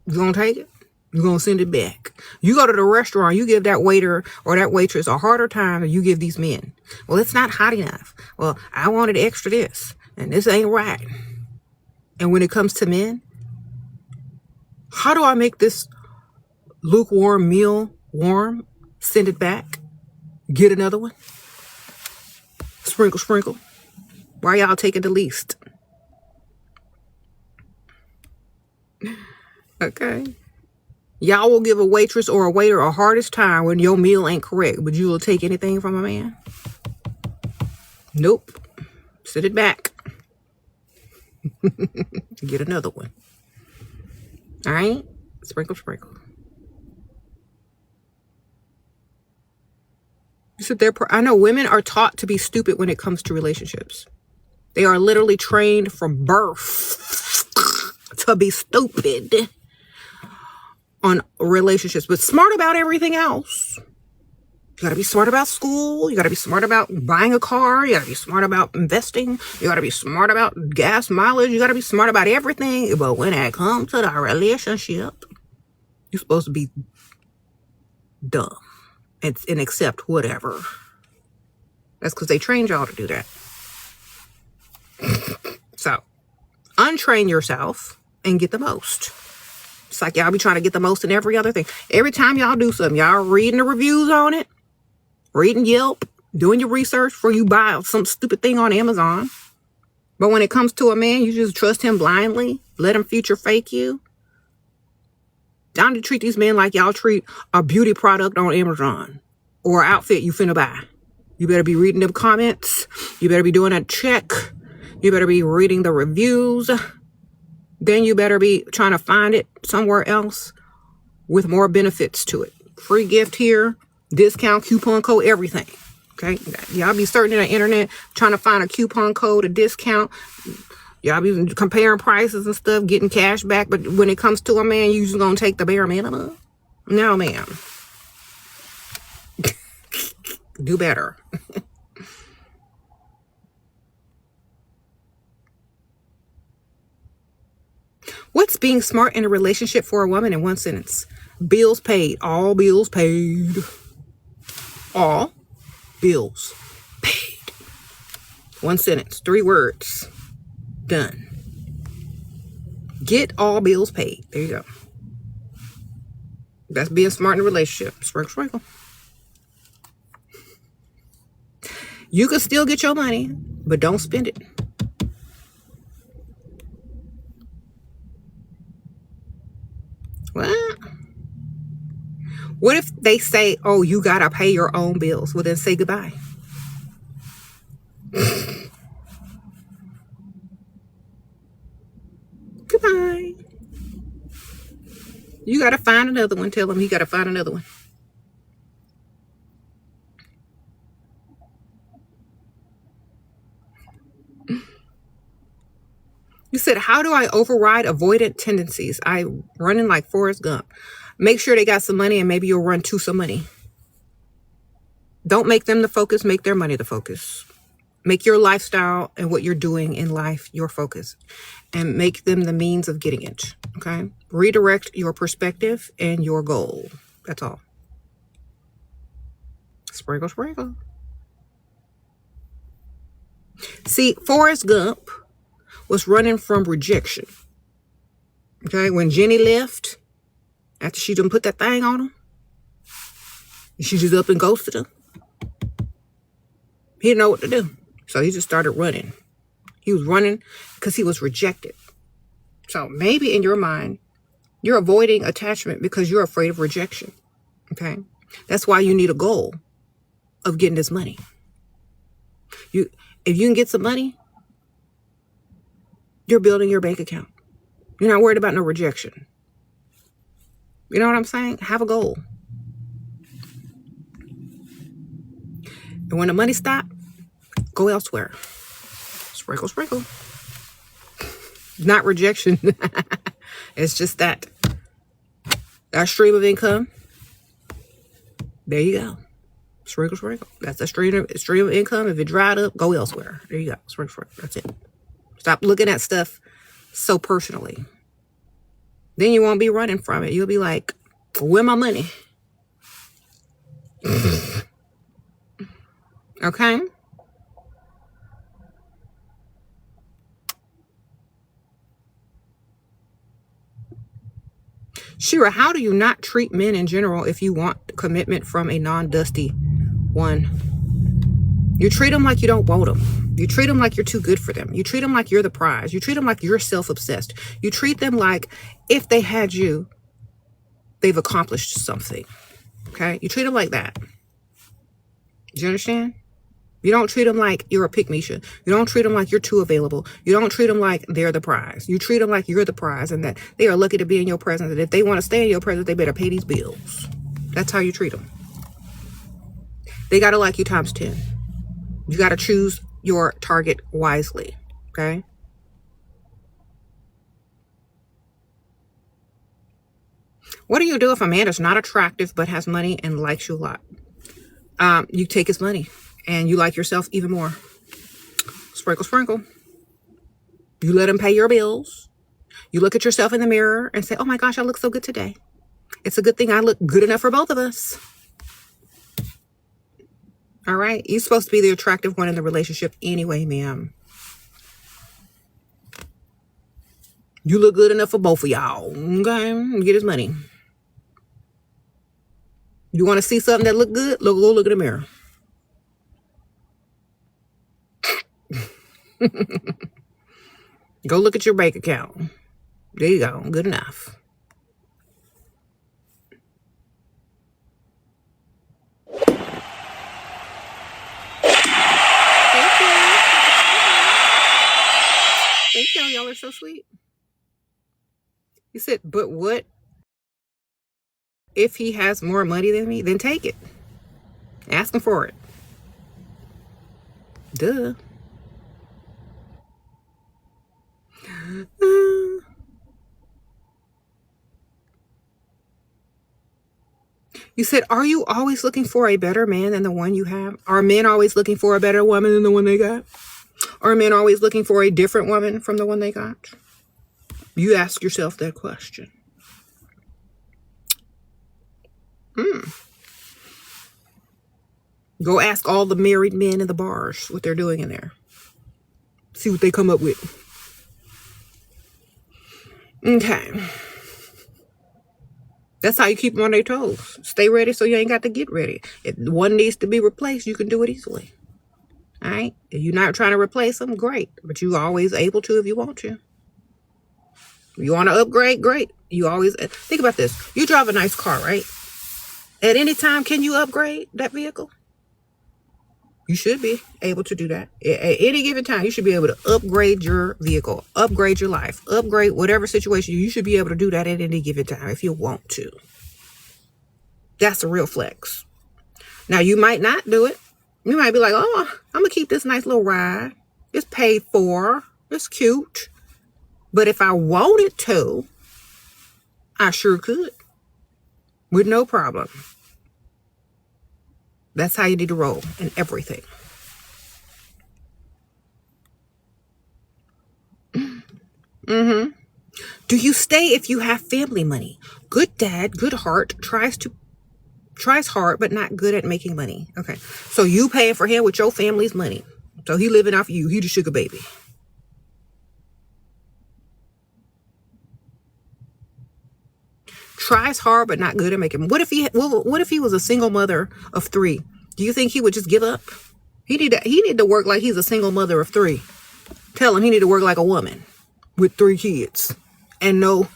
Speaker 1: You gonna take it? You gonna send it back? You go to the restaurant, you give that waiter or that waitress a harder time than you give these men. Well, it's not hot enough. Well, I wanted extra this. And this ain't right. And when it comes to men, how do I make this lukewarm meal warm? Send it back. Get another one. Sprinkle, sprinkle. Why y'all taking the least? Okay. Y'all will give a waitress or a waiter a hardest time when your meal ain't correct, but you will take anything from a man? Nope. Send it back. Get another one. All right? Sprinkle, sprinkle. You sit there. I know women are taught to be stupid when it comes to relationships. They are literally trained from birth to be stupid on relationships, but smart about everything else. You got to be smart about school. You got to be smart about buying a car. You got to be smart about investing. You got to be smart about gas mileage. You got to be smart about everything. But when it comes to the relationship, you're supposed to be dumb and accept whatever. That's because they trained y'all to do that. So, untrain yourself and get the most. It's like y'all be trying to get the most in every other thing. Every time y'all do something, y'all reading the reviews on it, reading Yelp, doing your research before you buy some stupid thing on Amazon. But when it comes to a man, you just trust him blindly, let him future fake you. Y'all need to treat these men like y'all treat a beauty product on Amazon or an outfit you finna buy. You better be reading them comments. You better be doing a check. You better be reading the reviews. Then you better be trying to find it somewhere else with more benefits to it. Free gift here, discount, coupon code, everything. Okay? Y'all be searching on the internet, trying to find a coupon code, a discount. Y'all be comparing prices and stuff, getting cash back. But when it comes to a man, you just gonna take the bare minimum? No, ma'am. Do better. What's being smart in a relationship for a woman in one sentence? Bills paid. All bills paid. All bills paid. One sentence. 3 words. Done. Get all bills paid. There you go. That's being smart in a relationship. Sprinkle, sprinkle. You can still get your money, but don't spend it. What if they say, oh, you gotta pay your own bills? Well, then say goodbye. Goodbye. You gotta find another one. Tell him he gotta find another one. You said, how do I override avoidant tendencies? I running like Forrest Gump. Make sure they got some money and maybe you'll run to some money. Don't make them the focus. Make their money the focus. Make your lifestyle and what you're doing in life your focus. And make them the means of getting it. Okay? Redirect your perspective and your goal. That's all. Sprinkle, sprinkle. See, Forrest Gump was running from rejection. Okay? When Jenny left, after she done put that thing on him, she just up and ghosted him. He didn't know what to do. So he just started running. He was running because he was rejected. So maybe in your mind, you're avoiding attachment because you're afraid of rejection. Okay? That's why you need a goal of getting this money. If you can get some money, you're building your bank account. You're not worried about no rejection. You know what I'm saying? Have a goal. And when the money stops, go elsewhere. Sprinkle, sprinkle. Not rejection. It's just that stream of income. There you go. Sprinkle, sprinkle. That's a stream of income. If it dried up, go elsewhere. There you go. Sprinkle, sprinkle. That's it. Stop looking at stuff so personally. Then you won't be running from it. You'll be like, where my money? Okay? Shera, how do you not treat men in general if you want commitment from a non-dusty one? You treat them like you don't want them. You treat them like you're too good for them. You treat them like you're the prize. You treat them like you're self-obsessed. You treat them like if they had you, they've accomplished something. Okay? You treat them like that. Do you understand? You don't treat them like you're a pick-me-shit. You don't treat them like you're too available. You don't treat them like they're the prize. You treat them like you're the prize and that they are lucky to be in your presence. And if they want to stay in your presence, they better pay these bills. That's how you treat them. They got to like you times 10. You got to choose your target wisely. Okay? What do you do if a man is not attractive but has money and likes you a lot? You take his money and you like yourself even more. Sprinkle, sprinkle. You let him pay your bills. You look at yourself in the mirror and say, oh my gosh, I look so good today. It's a good thing I look good enough for both of us. All right. You're supposed to be the attractive one in the relationship anyway, ma'am. You look good enough for both of y'all. Okay. Get his money. You want to see something that look good? Go look in the mirror. Go look at your bank account. There you go. Good enough. Thank you. Thank y'all. Y'all are so sweet. He said, but what if he has more money than me? Then take it. Ask him for it. Duh. You said, are you always looking for a better man than the one you have? Are men always looking for a better woman than the one they got? Are men always looking for a different woman from the one they got? You ask yourself that question. Go ask all the married men in the bars what they're doing in there. See what they come up with. Okay. That's how you keep them on their toes. Stay ready so you ain't got to get ready. If one needs to be replaced, you can do it easily. All right? If you're not trying to replace them, great. But you're always able to if you want to. You want to upgrade? Great. You always... Think about this. You drive a nice car, right? At any time, can you upgrade that vehicle? You should be able to do that. At any given time, you should be able to upgrade your vehicle, upgrade your life, upgrade whatever situation. You should be able to do that at any given time if you want to. That's a real flex. Now, you might not do it. You might be like, oh, I'm going to keep this nice little ride. It's paid for. It's cute. But if I wanted to, I sure could. With no problem. That's how you need to roll in everything. Do you stay if you have family money? Good dad, good heart, tries hard, but not good at making money. Okay. So you paying for him with your family's money. So he living off you. He the sugar baby. Tries hard, but not good at making. What if he was a single mother of 3? Do you think he would just give up? He need to work like he's a single mother of 3. Tell him he need to work like a woman with 3 kids and no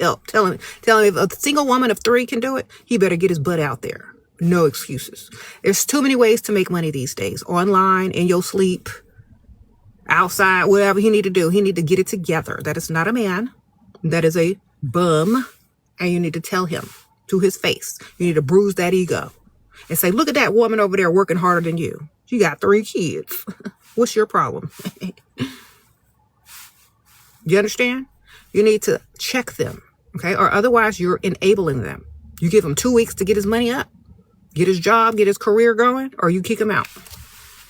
Speaker 1: help. Tell him if a single woman of 3 can do it, he better get his butt out there. No excuses. There's too many ways to make money these days. Online, in your sleep, outside, whatever he need to do. He need to get it together. That is not a man. That is a bum. And you need to tell him to his face. You need to bruise that ego and say, look at that woman over there working harder than you. She got 3 kids. What's your problem? You understand? You need to check them, okay? Or otherwise you're enabling them. You give him 2 weeks to get his money up, get his job, get his career going, or you kick him out.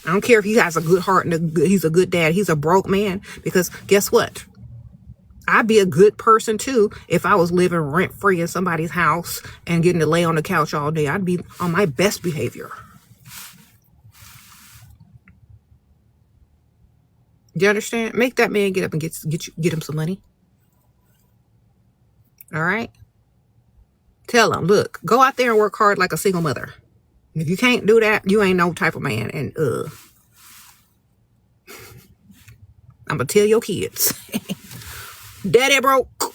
Speaker 1: I don't care if he has a good heart and he's a good dad. He's a broke man because guess what? I'd be a good person too if I was living rent-free in somebody's house and getting to lay on the couch all day. I'd be on my best behavior. Do you understand? Make that man get up and get him some money. All right? Tell him, look, go out there and work hard like a single mother. If you can't do that, you ain't no type of man. And I'm going to tell your kids. Daddy broke.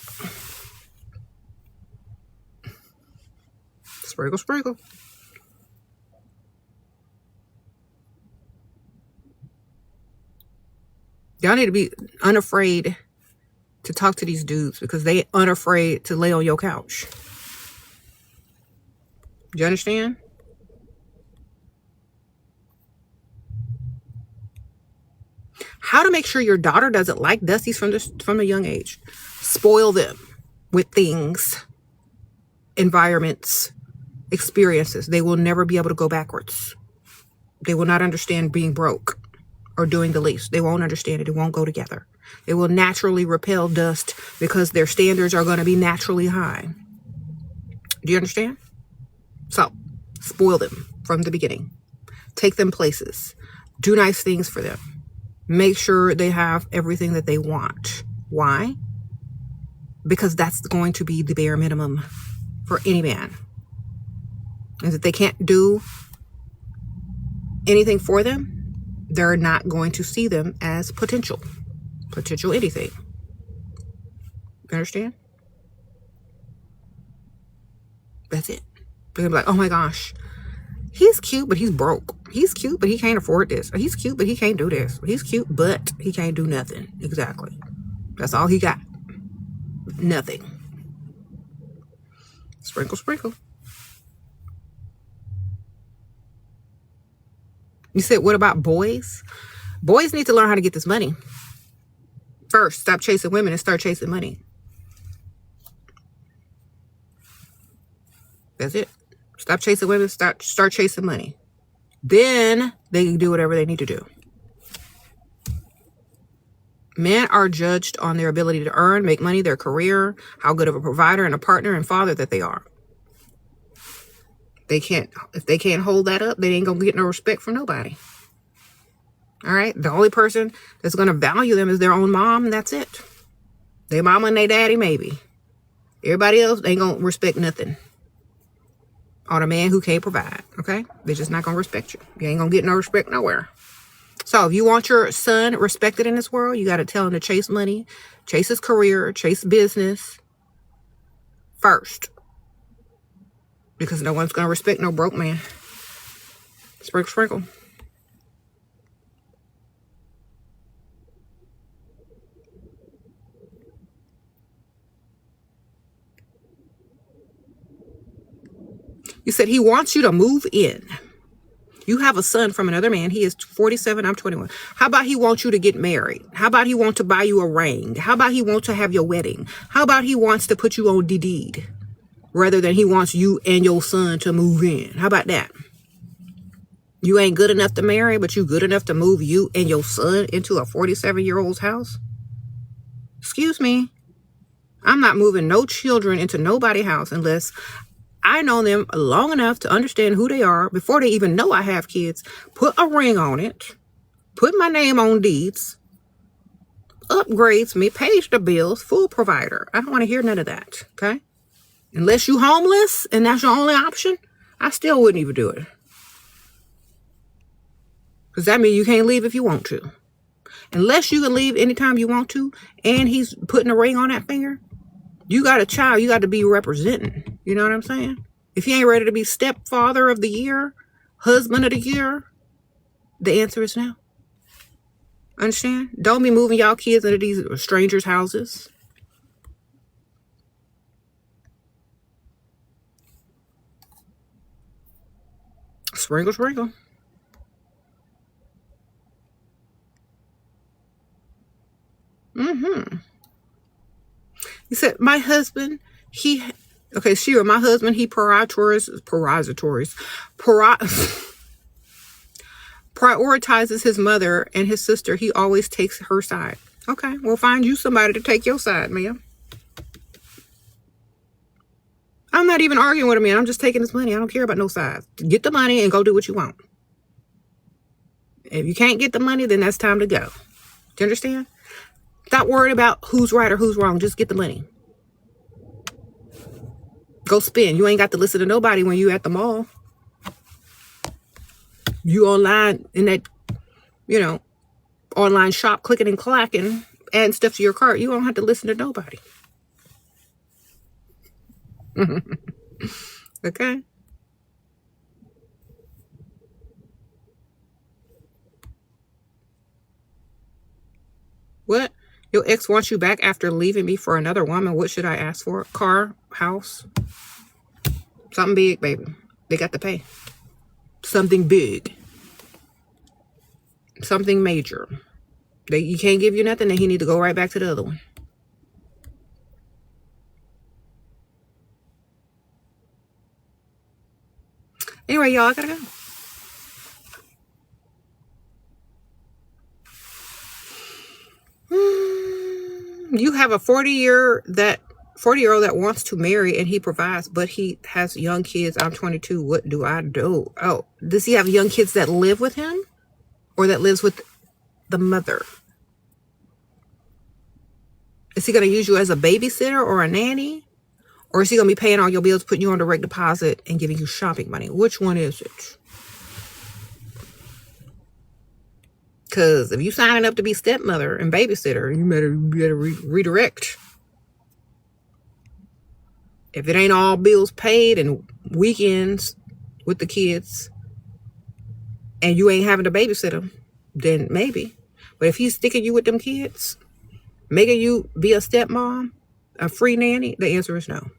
Speaker 1: Sprinkle, sprinkle. Y'all need to be unafraid to talk to these dudes because they unafraid to lay on your couch. Do you understand? How to make sure your daughter doesn't like Dusties from a young age. Spoil them with things. environments, experiences. They will never be able to go backwards. They will not understand being broke or doing the least. They won't understand it. It won't go together. They will naturally repel dust because their standards are going to be naturally high. Do you understand? So, spoil them from the beginning. Take them places. Do nice things for them. Make sure they have everything that they want. Why? Because that's going to be the bare minimum for any man. And if they can't do anything for them, they're not going to see them as potential anything. You understand? That's it. They're gonna be like, oh my gosh, he's cute, but he's broke. He's cute, but he can't afford this. Or he's cute, but he can't do this. He's cute, but he can't do nothing. Exactly. That's all he got. Nothing. Sprinkle, sprinkle. You said, what about boys? Boys need to learn how to get this money. First, stop chasing women and start chasing money. That's it. Stop chasing women, start chasing money. Then they can do whatever they need to do. Men are judged on their ability to earn, make money, their career, how good of a provider and a partner and father that they are. If they can't hold that up, they ain't gonna get no respect from nobody. All right. The only person that's gonna value them is their own mom, and that's it. Their mama and their daddy, maybe. Everybody else ain't gonna respect nothing on a man who can't provide. Okay? They're just not gonna respect you. You ain't gonna get no respect nowhere. So if you want your son respected in this world, you got to tell him to chase money, chase his career, chase business first. Because no one's going to respect no broke man. Sprinkle, sprinkle. You said he wants you to move in. You have a son from another man. He is 47. I'm 21. How about he wants you to get married? How about he wants to buy you a ring? How about he wants to have your wedding? How about he wants to put you on the deed rather than he wants you and your son to move in? How about that? You ain't good enough to marry, but you good enough to move you and your son into a 47-year-old's house? Excuse me. I'm not moving no children into nobody's house unless I know them long enough to understand who they are before they even know I have kids. Put a ring on it. Put my name on deeds. Upgrades me. Pays the bills. Full provider. I don't want to hear none of that. Okay? Unless you homeless and that's your only option, I still wouldn't even do it. Because that means you can't leave if you want to. Unless you can leave anytime you want to and he's putting a ring on that finger, you got a child, you got to be representing. You know what I'm saying? If you ain't ready to be stepfather of the year, husband of the year, the answer is no. Understand? Don't be moving y'all kids into these strangers' houses. Sprinkle, sprinkle. He said, my husband, Shera, my husband, he prioritizes his mother and his sister. He always takes her side. Okay, well, find you somebody to take your side, ma'am. I'm not even arguing with a man. I'm just taking his money. I don't care about no sides. Get the money and go do what you want. If you can't get the money, then that's time to go. Do you understand? Stop worrying about who's right or who's wrong. Just get the money. Go spend. You ain't got to listen to nobody when you at the mall. You online in that, online shop, clicking and clacking, adding stuff to your cart. You don't have to listen to nobody. Okay? What? Your ex wants you back after leaving me for another woman. What should I ask for? Car, house, something big, baby. They got to pay. Something big. Something major. You can't give you nothing, then he need to go right back to the other one. Anyway, y'all, I gotta go. You have a 40-year-old that wants to marry and he provides, but he has young kids. I'm 22. What do I do? Oh, does he have young kids that live with him or that lives with the mother? Is he going to use you as a babysitter or a nanny? Or is he going to be paying all your bills, putting you on direct deposit and giving you shopping money? Which one is it? Because if you signing up to be stepmother and babysitter, you better redirect. If it ain't all bills paid and weekends with the kids and you ain't having to babysit them, then maybe. But if he's sticking you with them kids, making you be a stepmom, a free nanny, the answer is no.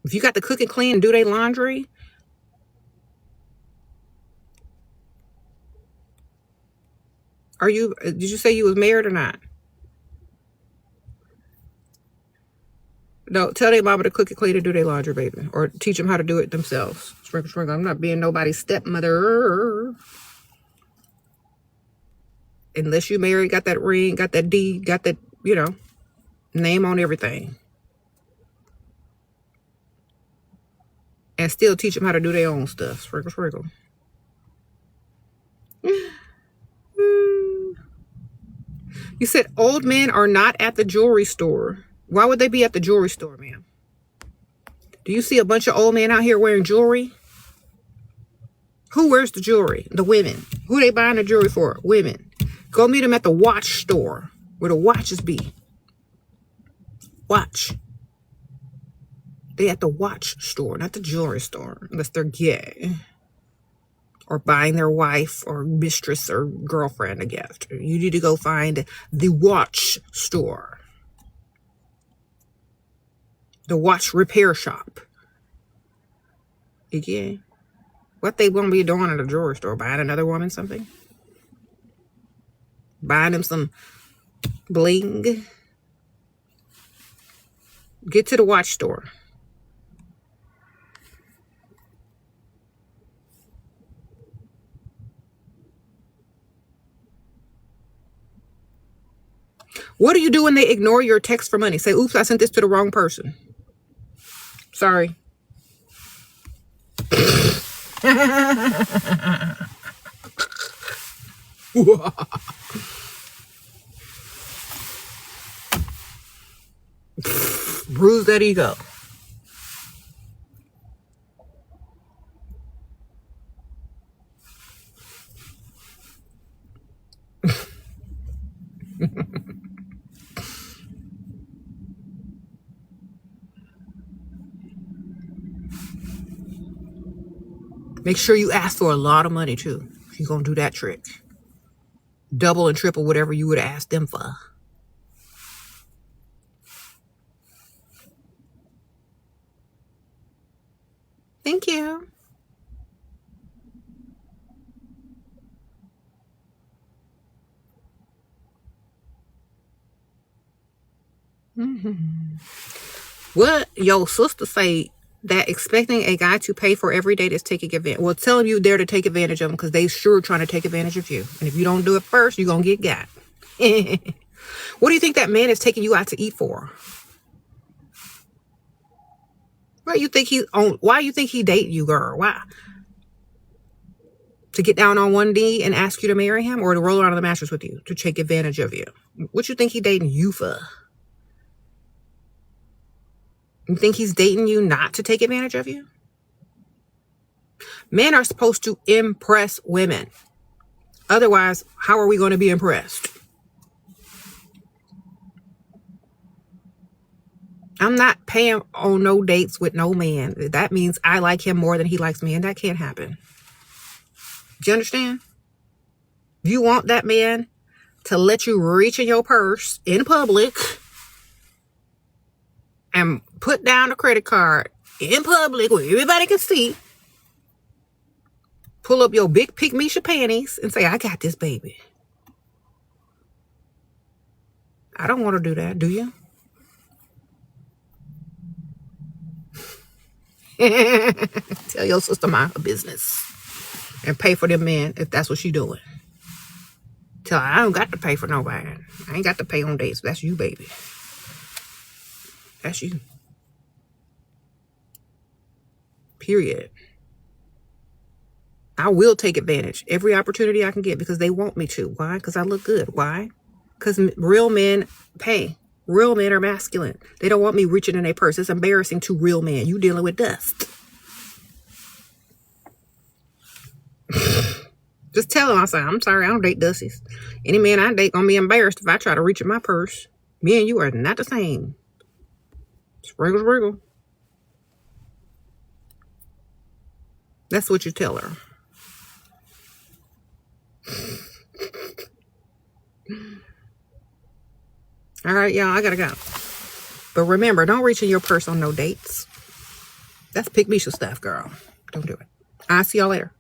Speaker 1: If you got to cook and clean and do their laundry, did you say you was married or not? No, tell their mama to cook and clean and do their laundry, baby. Or teach them how to do it themselves. Sprinkle, sprinkle. I'm not being nobody's stepmother. Unless you married, got that ring, got that deed, got that, name on everything. And still teach them how to do their own stuff. Sprinkle, sprinkle. You said old men are not at the jewelry store. Why would they be at the jewelry store, ma'am? Do you see a bunch of old men out here wearing jewelry? Who wears the jewelry? The women. Who they buying the jewelry for? Women. Go meet them at the watch store where the watches be. Watch. They at the watch store, not the jewelry store, unless they're gay. Or buying their wife or mistress or girlfriend a gift. You need to go find the watch store. The watch repair shop. Yeah. What they gonna be doing at a jewelry store? Buying another woman something? Buying them some bling? Get to the watch store. What do you do when they ignore your text for money? Say, oops, I sent this to the wrong person. Sorry. Bruise that ego. Make sure you ask for a lot of money too. If you're going to do that trick. Double and triple whatever you would ask them for. Thank you. What your sister say that expecting a guy to pay for every date is taking advantage. Well, telling you there to take advantage of them because they sure trying to take advantage of you. And if you don't do it first, you're going to get got. What do you think that man is taking you out to eat for? Why you think he dating you, girl? Why? To get down on one knee and ask you to marry him, or to roll around on the mattress with you to take advantage of you? What you think he dating you for? You think he's dating you not to take advantage of you? Men are supposed to impress women. Otherwise, how are we going to be impressed? I'm not paying on no dates with no man. That means I like him more than he likes me, and that can't happen. Do you understand? You want that man to let you reach in your purse in public and put down a credit card in public where everybody can see. Pull up your big pink Misha panties and say, I got this, baby. I don't want to do that, do you? Tell your sister mind her business. And pay for them men if that's what she doing. Tell her, I don't got to pay for nobody. I ain't got to pay on dates. That's you, baby. That's you. Period. I will take advantage every opportunity I can get because they want me to. Why? Because I look good. Why? Because real men pay. Real men are masculine. They don't want me reaching in their purse. It's embarrassing to real men. You dealing with dust. Just tell them, I say, I'm sorry, I don't date dussies. Any man I date gonna be embarrassed if I try to reach in my purse. Me and you are not the same. Sprinkle, sprinkle. That's what you tell her. All right, y'all, I gotta go. But remember, don't reach in your purse on no dates. That's pick Misha stuff, girl. Don't do it. I'll see y'all later.